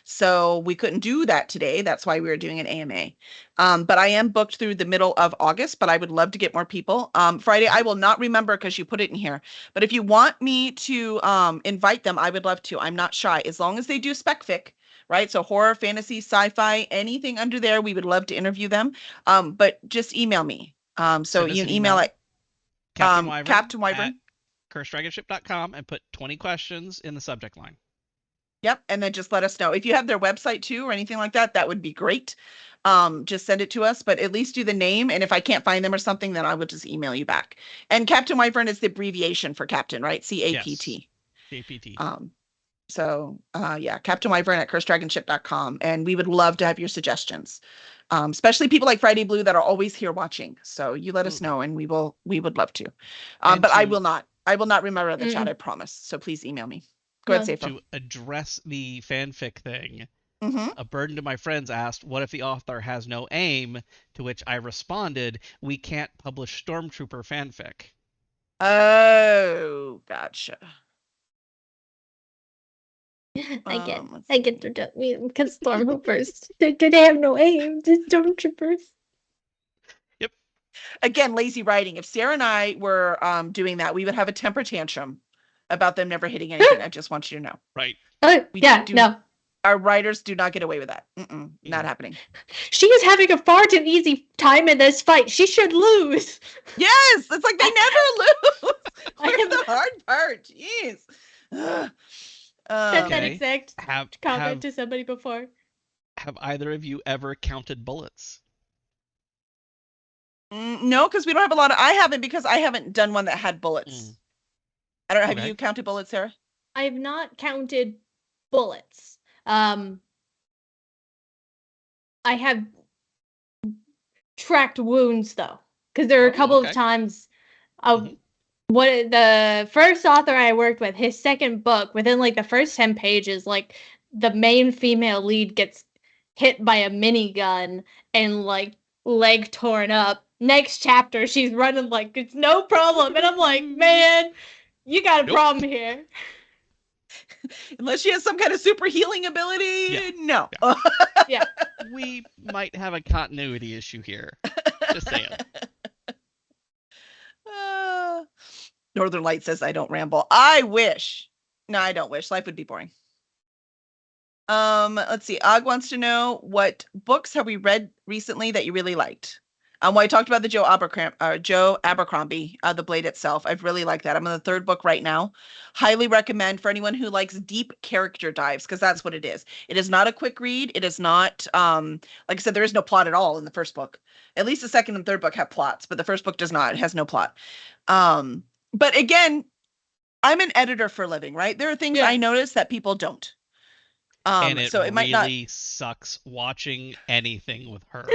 So we couldn't do that today. That's why we were doing an AMA. But I am booked through the middle of August, but I would love to get more people. Friday, I will not remember because you put it in here. But if you want me to invite them, I would love to. I'm not shy. As long as they do spec fic, right? So horror, fantasy, sci-fi, anything under there, we would love to interview them. But just email me. So Send us you an can email it. Captain Wyvern. Captain Wyvern. At curseddragonship.com and put 20 questions in the subject line. Yep. And then just let us know. If you have their website too or anything like that, that would be great. Just send it to us, but at least do the name. And if I can't find them or something, then I will just email you back. And Captain Wyvern is the abbreviation for captain, right? CAPT. CAPT. Yeah, Captain Wyvern at curseddragonship.com. And we would love to have your suggestions. Especially people like Friday Blue that are always here watching. So you let us know and we would love to. And But I to- will not remember the chat, I promise. So please email me. Go ahead, No. Safa. To address the fanfic thing, Mm-hmm. A Burden to My Friends asked, "What if the author has no aim?" To which I responded, "We can't publish Stormtrooper fanfic." Oh, gotcha. I get let's because stormtroopers they have no aim, just stormtroopers. Yep. Again, lazy writing. If Sarah and I were doing that, we would have a temper tantrum about them never hitting anything. I just want you to know. Right. We Yeah, do, no. Our writers do not get away with that. Not happening. She is having a far too easy time in this fight. She should lose. Yes, it's like they never lose. I Where's am- the hard part? Jeez. Said that Okay. exact comment Have to somebody before. have either of you ever counted bullets? No, because we don't have a lot of. I haven't because I haven't done one that had bullets. I don't know. Have Okay. you counted bullets, Sarah? I have not counted bullets. I have tracked wounds though, because there are a couple okay. of times of Mhm. what the first author I worked with, his second book, within like the first 10 pages, like the main female lead gets hit by a minigun and like leg torn up. Next chapter, she's running like it's no problem, and I'm like, man, you got a Nope. problem here. Unless she has some kind of super healing ability. Yeah. No. Yeah. We might have a continuity issue here. Just saying. Northern Light says I don't ramble. I wish. No, I don't wish. Life would be boring. Let's see. Og wants to know, what books have we read recently that you really liked? Well, I talked about the Joe Abercrombie, The Blade Itself. I've really liked that. I'm on the third book right now. Highly recommend for anyone who likes deep character dives, because that's what it is. It is not a quick read. It is not, like I said, there is no plot at all in the first book. At least the second and third book have plots, but the first book does not. It has no plot. But again, I'm an editor for a living, right? There are things I notice that people don't. And it so it might not. really sucks watching anything with her.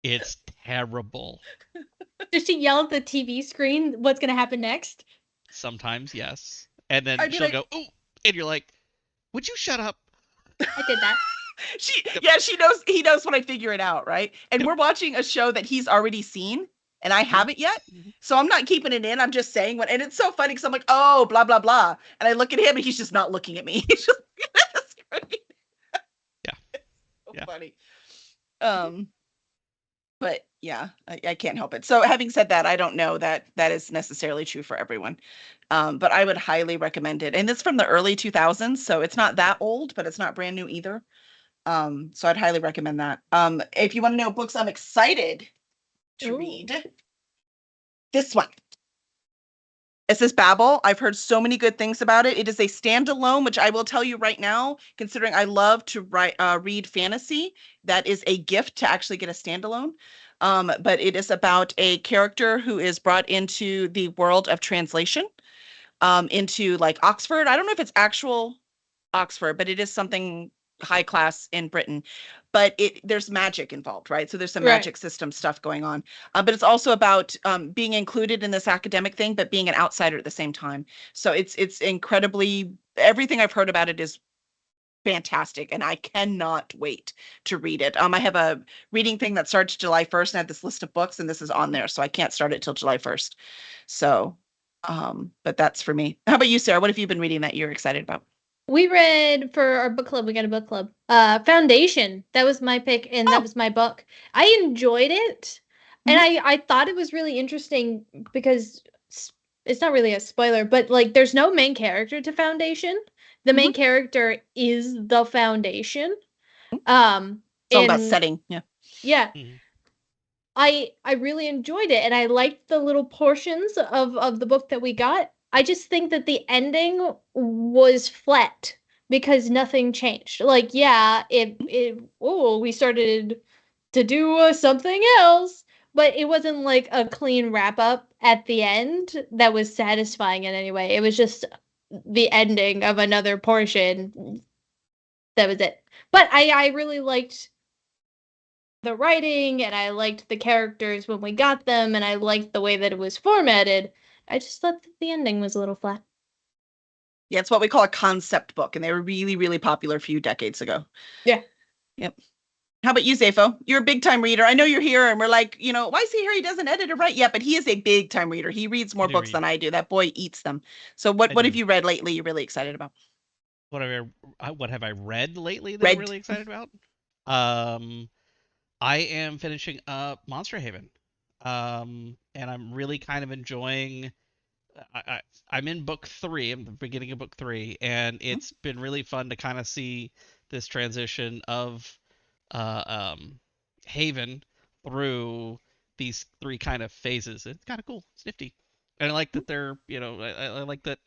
It's terrible. Does she yell at the TV screen what's going to happen next? Sometimes, yes. And then I mean, she'll go, "Ooh," and you're like, "Would you shut up?" I did that. She knows, he knows when I figure it out, right? And we're watching a show that he's already seen and I haven't yet. So I'm not keeping it in. I'm just saying what, and it's so funny because I'm like, oh, blah, blah, blah. And I look at him and he's just not looking at me. He's just looking at the screen. Yeah. It's so funny. But yeah, I can't help it. So having said that, I don't know that that is necessarily true for everyone. But I would highly recommend it. And it's from the early 2000s, so it's not that old, but it's not brand new either. So I'd highly recommend that. If you want to know books I'm excited to read, this one. It says Babel. I've heard so many good things about it. It is a standalone, which I will tell you right now, considering I love to read fantasy, that is a gift to actually get a standalone. But it is about a character who is brought into the world of translation, into like Oxford. I don't know if it's actual Oxford, but it is something high class in Britain. But there's magic involved, right? So there's some magic system stuff going on. But it's also about being included in this academic thing, but being an outsider at the same time. So it's incredibly, everything I've heard about it is fantastic, and I cannot wait to read it. I have a reading thing that starts July 1st, and I have this list of books, and this is on there, so I can't start it till July 1st. So, but that's for me. How about you, Sarah? What have you been reading that you're excited about? We read for our book club. We got a book club. Foundation. That was my pick, and that was my book. I enjoyed it, and I thought it was really interesting because it's not really a spoiler, but like there's no main character to Foundation. The main character is the Foundation. It's all about setting. Yeah. Yeah. I really enjoyed it, and I liked the little portions of the book that we got. I just think that the ending was flat because nothing changed. Like, yeah, we started to do something else, but it wasn't like a clean wrap up at the end that was satisfying in any way. It was just the ending of another portion. That was it. But I really liked the writing, and I liked the characters when we got them, and I liked the way that it was formatted. I just thought that the ending was a little flat. Yeah, it's what we call a concept book, and they were really, really popular a few decades ago. Yeah. Yep. How about you, Zafo? You're a big time reader. I know you're here, and we're like, why is he here? He doesn't edit or write yet, but he is a big time reader. He reads more books than I do. That boy eats them. So what have you read lately you're really excited about? What have I read lately that I'm really excited about? I am finishing up Monster Haven. And I'm really kind of enjoying. I'm in book 3. I'm the beginning of book 3, and it's been really fun to kind of see this transition of Haven through these 3 kind of phases. It's kind of cool. It's nifty, and I like that they're I like that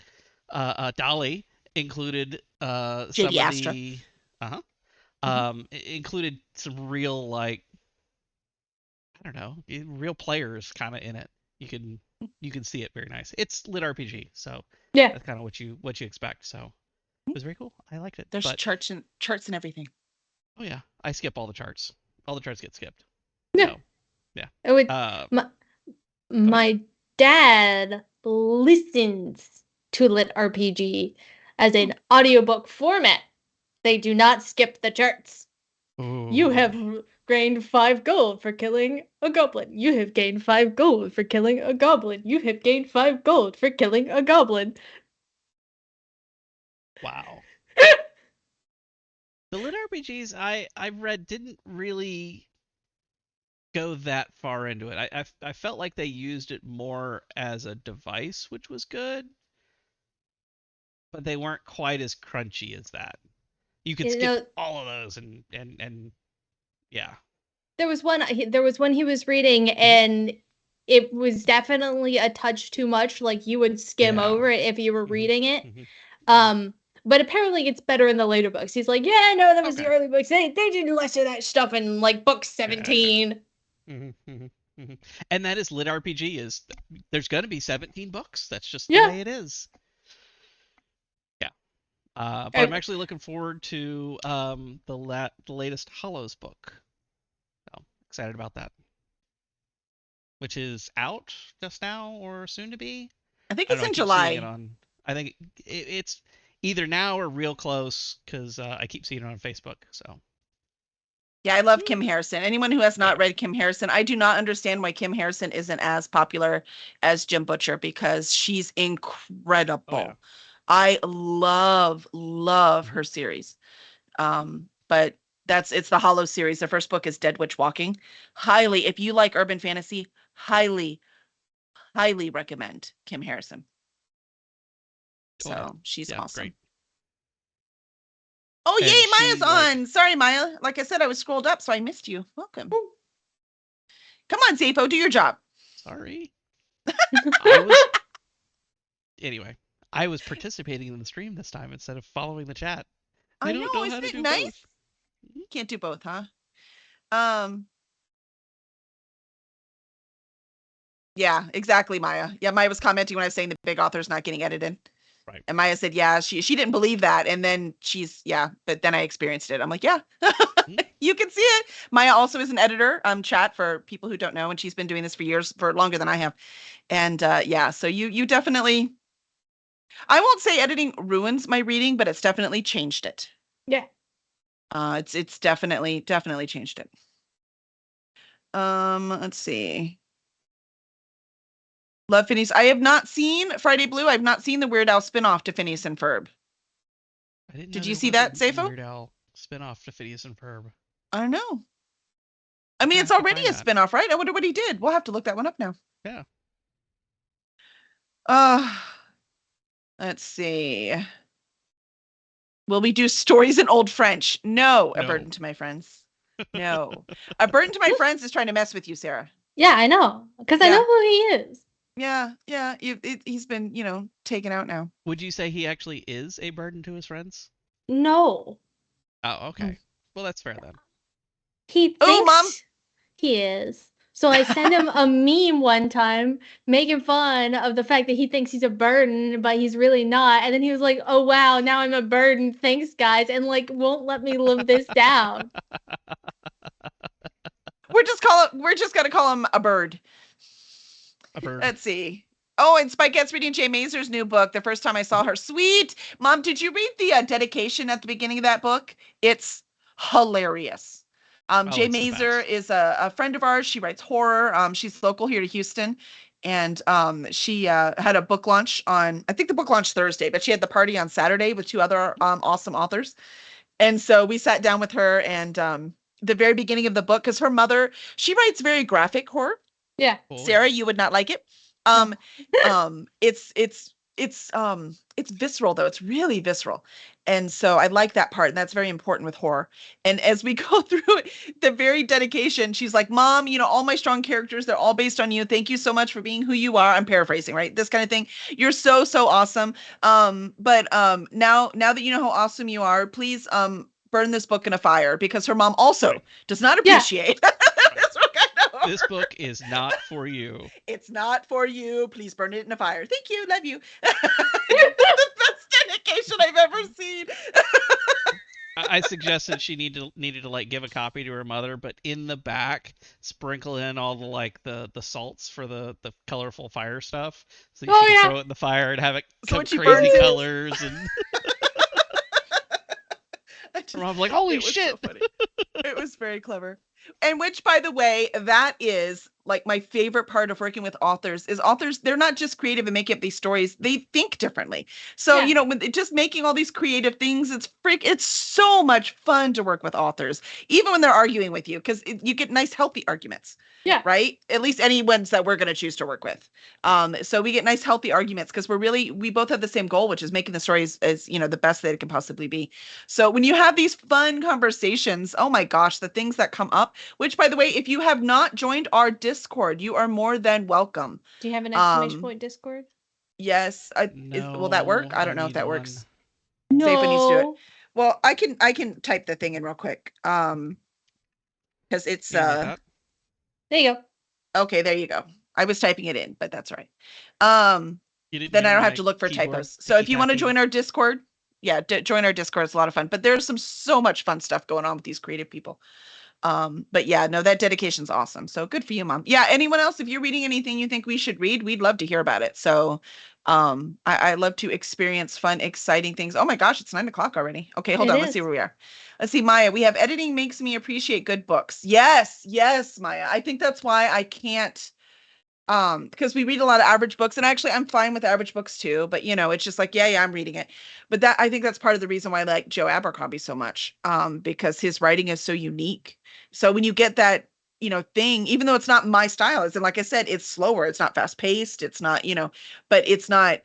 Dolly included some J.D. of Astra. the included some real, like, I don't know, real players kind of in it. You can see it very nice. It's lit RPG, so Yeah, that's kind of what you expect. So it was very cool. I liked it. There's charts and everything. Oh yeah, I skip all the charts. All the charts get skipped. Yeah. So, yeah. It would. My dad listens to Lit RPG as an audiobook format. They do not skip the charts. Ooh. You have gained 5 gold for killing a goblin. You have gained 5 gold for killing a goblin. You have gained 5 gold for killing a goblin. Wow. The lit RPGs I read didn't really go that far into it. I felt like they used it more as a device, which was good, but they weren't quite as crunchy as that. You could skip all of those and yeah. There was one he was reading, and it was definitely a touch too much. Like, you would skim over it if you were reading it. But apparently it's better in the later books. He's like, yeah, no, that was the early books. They did less of that stuff in, like, book 17. And that is lit RPG. There's going to be 17 books. That's just the way it is. Yeah. But I'm actually looking forward to the latest Hollows book. So excited about that. Which is out just now or soon to be. I think it's in July. I think it's either now or real close, because I keep seeing it on Facebook. So. Yeah, I love Kim Harrison. Anyone who has not read Kim Harrison, I do not understand why Kim Harrison isn't as popular as Jim Butcher, because she's incredible. Oh, yeah. I love her series. But it's the Hollow series. The first book is Dead Witch Walking. Highly, if you like urban fantasy, highly recommend Kim Harrison. So she's awesome. Great. Oh, and yay, Maya's on. Sorry, Maya. Like I said, I was scrolled up, so I missed you. Welcome. Come on, Zafo, do your job. Sorry. Anyway, I was participating in the stream this time instead of following the chat. I know, isn't it nice? Both. You can't do both, huh? Yeah, exactly, Maya. Yeah, Maya was commenting when I was saying the big author's not getting edited. Right. And Maya said, yeah, she didn't believe that. And then but then I experienced it. I'm like, yeah, you can see it. Maya also is an editor, chat, for people who don't know. And she's been doing this for years, for longer than I have. And so you definitely, I won't say editing ruins my reading, but it's definitely changed it. Yeah. It's definitely changed it. Let's see. Love Phineas. I have not seen Friday Blue. I've not seen the Weird Al spinoff to Phineas and Ferb. Did you see that, Zafo? Weird Al spinoff to Phineas and Ferb. I don't know. I mean, it's already a spinoff, right? I wonder what he did. We'll have to look that one up now. Yeah. Let's see. Will we do stories in Old French? No. A burden to my friends. No. A burden to my friends is trying to mess with you, Sarah. Yeah, I know. Because I know who he is. Yeah. He's been, taken out now. Would you say he actually is a burden to his friends? No. Oh, okay. Well, that's fair then. He thinks Mom. He is. So I sent him a meme one time making fun of the fact that he thinks he's a burden, but he's really not. And then he was like, oh, wow, now I'm a burden. Thanks, guys. And won't let me live this down. We're just going to call him a bird. A bird. Let's see. Oh, and Spikeette's reading Jay Mazur's new book. The first time I saw her, sweet mom. Did you read the dedication at the beginning of that book? It's hilarious. Oh, Jay it's the Mazur best. is a friend of ours. She writes horror. She's local here to Houston, and she had a book launch on. I think the book launched Thursday, but she had the party on Saturday with two other awesome authors. And so we sat down with her, and the very beginning of the book, because her mother, she writes very graphic horror. Yeah. Cool, Sarah, you would not like it. No. It's visceral though. It's really visceral. And so I like that part, and that's very important with horror. And as we go through it, the very dedication, she's like, "Mom, all my strong characters, they're all based on you. Thank you so much for being who you are." I'm paraphrasing, right? This kind of thing. You're so, so awesome. But now that you know how awesome you are, please burn this book in a fire, because her mom also Right. does not Yeah. appreciate this book. This book is not for you. It's not for you. Please burn it in a fire. Thank you. Love you. The best dedication I've ever seen. I suggested she needed to like give a copy to her mother, but in the back sprinkle in all the like the salts for the colorful fire stuff, so Oh, she can yeah. throw it in the fire and have it So come when she crazy burns it- colors. And her mom's like, "Holy It was shit!" so funny. It was very clever. And which, by the way, that is like my favorite part of working with authors is authors, they're not just creative and making up these stories, they think differently. So, Yeah. when just making all these creative things, it's so much fun to work with authors, even when they're arguing with you, because you get nice, healthy arguments. Yeah. Right? At least any ones that we're going to choose to work with. So we get nice, healthy arguments because we both have the same goal, which is making the stories as, the best that it can possibly be. So when you have these fun conversations, oh my gosh, the things that come up, which by the way, if you have not joined our Discord, you are more than welcome. Do you have an exclamation Um, point Discord? Yes. Will that work? No, I I don't know if need that one. works. No. Say if it needs to do it. Well, I can type the thing in real quick. Because it's You like that? There you go. okay, there you go. I was typing it in, but that's all right. You didn't Then I hear don't have my to look for keyboard typos. So if you want to ticky-tacky? join our Discord, yeah, join our Discord. It's a lot of fun. But there's so much fun stuff going on with these creative people. But yeah, no, that dedication's awesome. So good for you, Mom. Yeah, anyone else, if you're reading anything you think we should read, we'd love to hear about it. So I love to experience fun, exciting things. Oh my gosh, it's 9:00 already. Okay, hold It on. Let's see is. where we are. Let's see, Maya. We have editing makes me appreciate good books. Yes, Maya. I think that's why I can't because we read a lot of average books, and actually I'm fine with average books too, but it's just like yeah, I'm reading it. But that, I think that's part of the reason why I like Joe Abercrombie so much, because his writing is so unique. So when you get that thing, even though it's not my style, as in, like I said, it's slower, it's not fast paced, it's not but it's not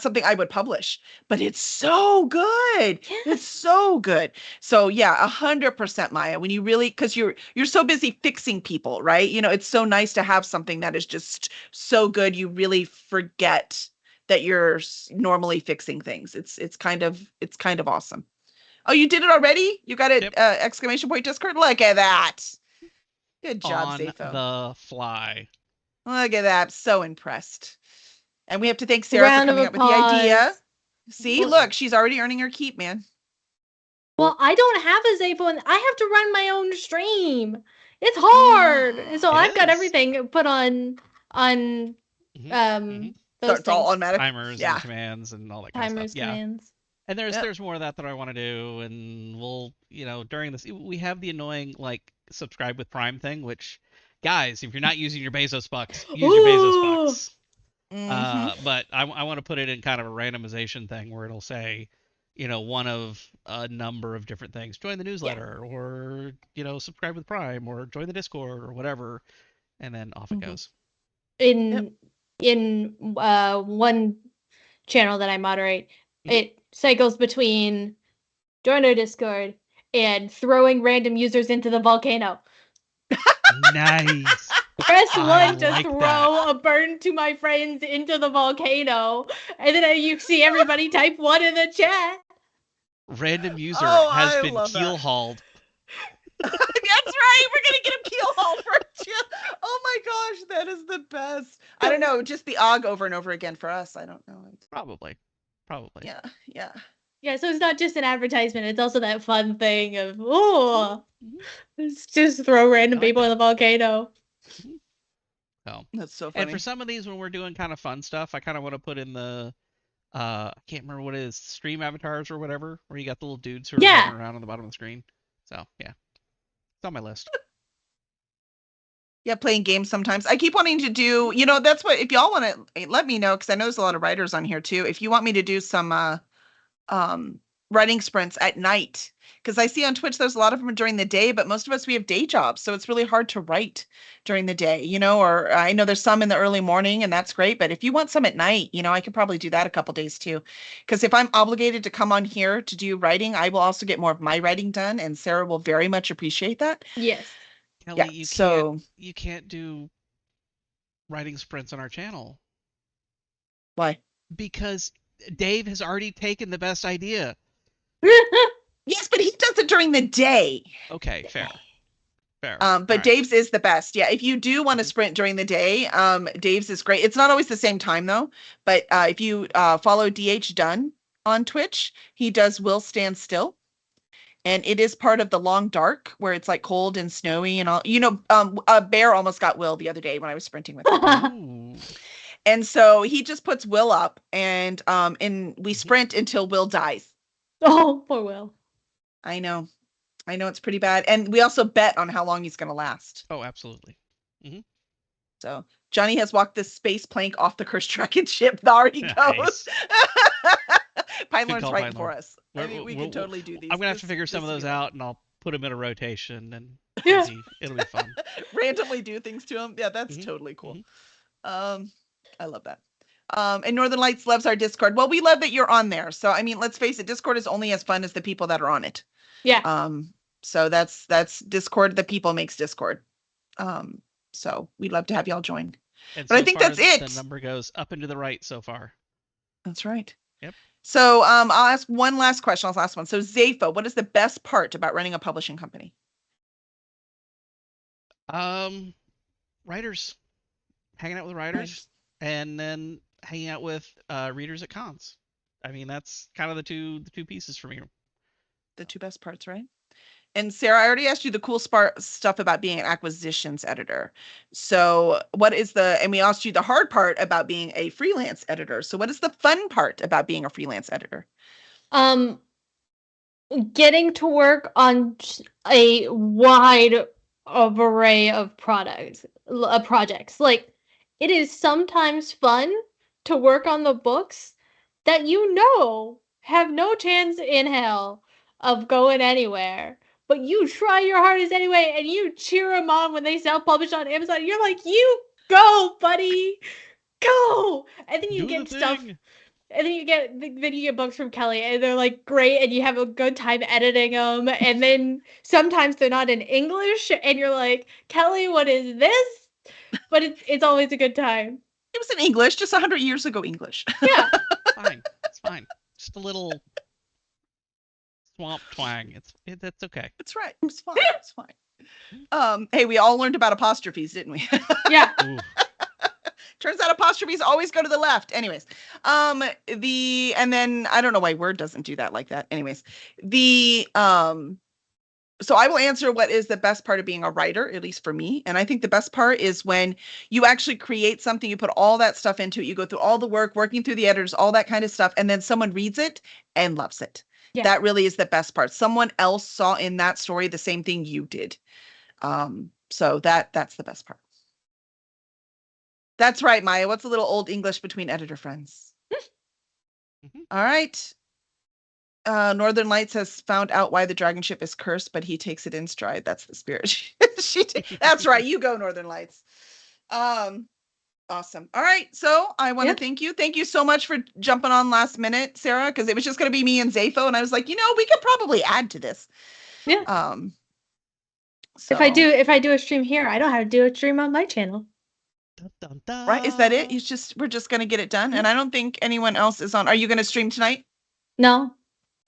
something I would publish, but it's so good. Yeah. It's so good. So yeah, 100% Maya, when you really, because you're so busy fixing people, right? It's so nice to have something that is just so good you really forget that you're normally fixing things. It's kind of awesome. Oh, you did it already? You got it. Yep. Exclamation point Discord. Look at that. Good job, On Zafo. the fly. Look at that. So impressed. And we have to thank Sarah Round for of coming up with the idea. applause. See, Well- look, she's already earning her keep, man. Well, I don't have a Zafo, and I have to run my own stream. It's hard. So It I've got is. everything put on Mhm, those So it's all things. automatic. Timers Yeah. and commands and all that kind of Timers, stuff. Yeah. commands. And Yep. there's more of that I want to do, and we'll, during this, we have the annoying like subscribe with Prime thing, which, guys, if you're not using your Bezos bucks, use your Bezos Ooh. bucks. Mhm. But I want to put it in kind of a randomization thing where it'll say, one of a number of different things. Join the newsletter, or subscribe with Prime, or join the Discord, or whatever, and then off it Mhm. goes. In one channel that I moderate, it cycles between join our Discord and throwing random users into the volcano. Nice. Press I 1 to like throw that. a burn to my friends into the volcano, and then you see everybody type 1 in the chat. Random user Oh, has I been love that. keel hauled. That's right. We're gonna get him keel hauled for oh my gosh, that is the best. I don't know, just the og over and over again for us. I don't know. Probably. Yeah. Yeah, so it's not just an advertisement, it's also that fun thing of, oh, Mhm. let's just throw random I like people in the volcano. So, That's so and funny. for some of these, when we're doing kind of fun stuff, I kind of want to put in the I can't remember what it is, stream avatars or whatever, where you got the little dudes who are Yeah. moving around on the bottom of the screen. So yeah, it's on my list. Yeah, playing games sometimes. I keep wanting to do, that's what, if y'all want to let me know, because I know there's a lot of writers on here too. If you want me to do some writing sprints at night, because I see on Twitch there's a lot of them during the day, but most of us, we have day jobs, so it's really hard to write during the day, or I know there's some in the early morning, and that's great, but if you want some at night, I could probably do that a couple days too. Because if I'm obligated to come on here to do writing, I will also get more of my writing done, and Sarah will very much appreciate that. Yes. Kelly, Yeah, you can't do writing sprints on our channel why? because Dave has already taken the best idea. Yes, but he does it during the day. Okay, fair. But Alright. Dave's is the best. Yeah, if you do want to sprint during the day, Dave's is great. It's not always the same time though. But if you follow DH Dunn on Twitch, he does Will Stand Still. And it is part of the Long Dark, where it's like cold and snowy and all. A bear almost got Will the other day when I was sprinting with him. Ooh. And so he just puts Will up, and we sprint until Will dies. Oh, poor Will. I know it's pretty bad. And we also bet on how long he's going to last. Oh, absolutely. So Johnny has walked this space plank off the cursed dragon ship. There he goes. Nice. Pine Good Lord's call, writing Pine for Lord. us. I mean, we can totally do these. I'm gonna have to figure some of this those will be out, and I'll put them in a rotation, and Yeah. it'll be fun. randomly do things to him. Yeah, that's Mhm, totally cool. mhm. I love that. And Northern Lights loves our Discord. Well, we love that you're on there. So I mean, let's face it, Discord is only as fun as the people that are on it. Yeah. So that's Discord. The people makes Discord. So we'd love to have y'all join. And But I so think far, that's it. The number goes up and to the right so far. That's right. Yep. So I'll ask one last question. I'll last one. So Zepho, what is the best part about running a publishing company? Writers, hanging out with writers, and then hanging out with readers at cons. I mean, that's kind of the two pieces for me. The two best parts, right? And Sarah, I already asked you the cool stuff about being an acquisitions editor. So and we asked you the hard part about being a freelance editor. So what is the fun part about being a freelance editor? Getting to work on a wide array of projects. Like, it is sometimes fun to work on the books that have no chance in hell of going anywhere. But you try your hardest anyway, and you cheer them on when they self-publish on Amazon. You're like, you go, buddy, go! And then you get stuff, and then you get books from Kelly, and they're like great, and you have a good time editing them. And then sometimes they're not in English, and you're like, Kelly, what is this? But it's always a good time. It was in English, just 100 years ago English. Yeah, Fine, it's fine. Just a little swamp twang. That's okay. That's right. It's fine. It's fine. Hey, we all learned about apostrophes, didn't we? yeah. Ooh. Turns out apostrophes always go to the left. Anyways, and then I don't know why Word doesn't do that like that. Anyways, so I will answer what is the best part of being a writer, at least for me. And I think the best part is when you actually create something, you put all that stuff into it, you go through all the work, working through the editors, all that kind of stuff, and then someone reads it and loves it. Yeah. That really is the best part. Someone else saw in that story the same thing you did. So that's the best part. That's right, Maya. What's a little old English between editor friends? All right. Northern Lights has found out why the dragon ship is cursed, but he takes it in stride. That's the spirit. That's right. You go, Northern Lights. Awesome. All right. So I want to thank you. Thank you so much for jumping on last minute, Sarah, because it was just going to be me and Zepho, and I was like, we could probably add to this. Yeah. So. If I do a stream here, I don't have to do a stream on my channel. Dun, dun, dun. Right? Is that it? We're just going to get it done, and I don't think anyone else is on. Are you going to stream tonight? No.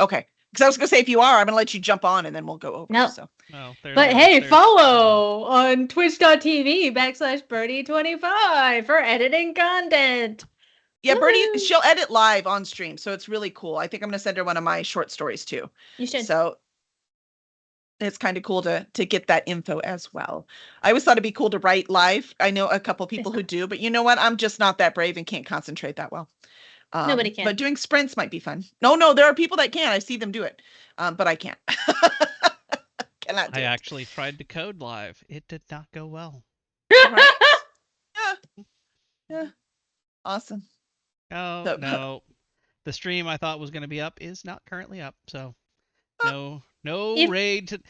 Okay. Because I was going to say, if you are, I'm going to let you jump on, and then we'll go over. No. So. Oh, but hey, follow on twitch.tv/Birdie25 for editing content. Yeah, Birdie, she'll edit live on stream, so it's really cool. I think I'm going to send her one of my short stories too. You should. So it's kind of cool to get that info as well. I always thought it'd be cool to write live. I know a couple people who do, but you know what? I'm just not that brave and can't concentrate that well. Nobody can. But doing sprints might be fun. No, there are people that can. I see them do it, but I can't. Cannot do I it. actually tried to code live. It did not go well. Right? Yeah. Awesome. Oh, So- no. The stream I thought was going to be up is not currently up, so no If- raid to...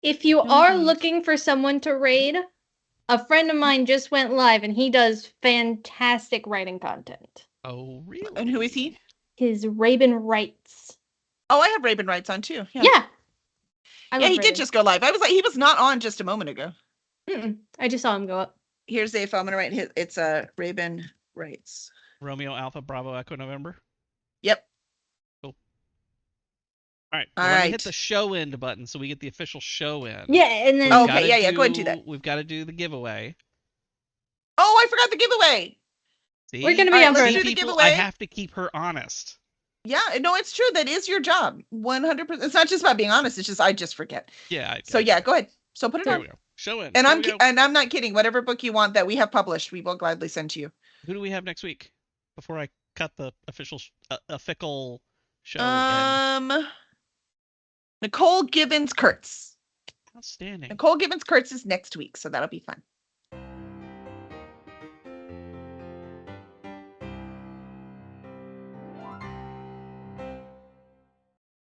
If you are Mhm. looking for someone to raid, a friend of mine just went live and he does fantastic writing content. Oh, really? And who is he? His Raven Writes. Oh, I have Raven Writes on too. Yeah. Yeah. I Yeah, love he did Raven. just go live. I was like, he was not on just a moment ago. Mm-mm. I just saw him go up. Here's the I'm gonna write his. It's Raven Writes. Romeo Alpha Bravo Echo November. Yep. All right. All Let me right. hit the show end button so we get the official show in. Yeah, and then Oh, We've okay, gotta yeah, go ahead and do that. We've got to do the giveaway. Oh, I forgot the giveaway. See? We're gonna be All right, on let's first. do the People, giveaway. I have to keep her honest. Yeah, no, it's true. That is your job. 100%. It's not just about being honest. It's just I just forget. Yeah. So yeah, go ahead. So put it There on. we go. Show in. And Here I'm we go. not kidding. Whatever book you want that we have published, we will gladly send to you. Who do we have next week? Before I cut the official fickle show. Nicole Gibbons Kurtz. Outstanding. Nicole Gibbons Kurtz is next week, so that'll be fun.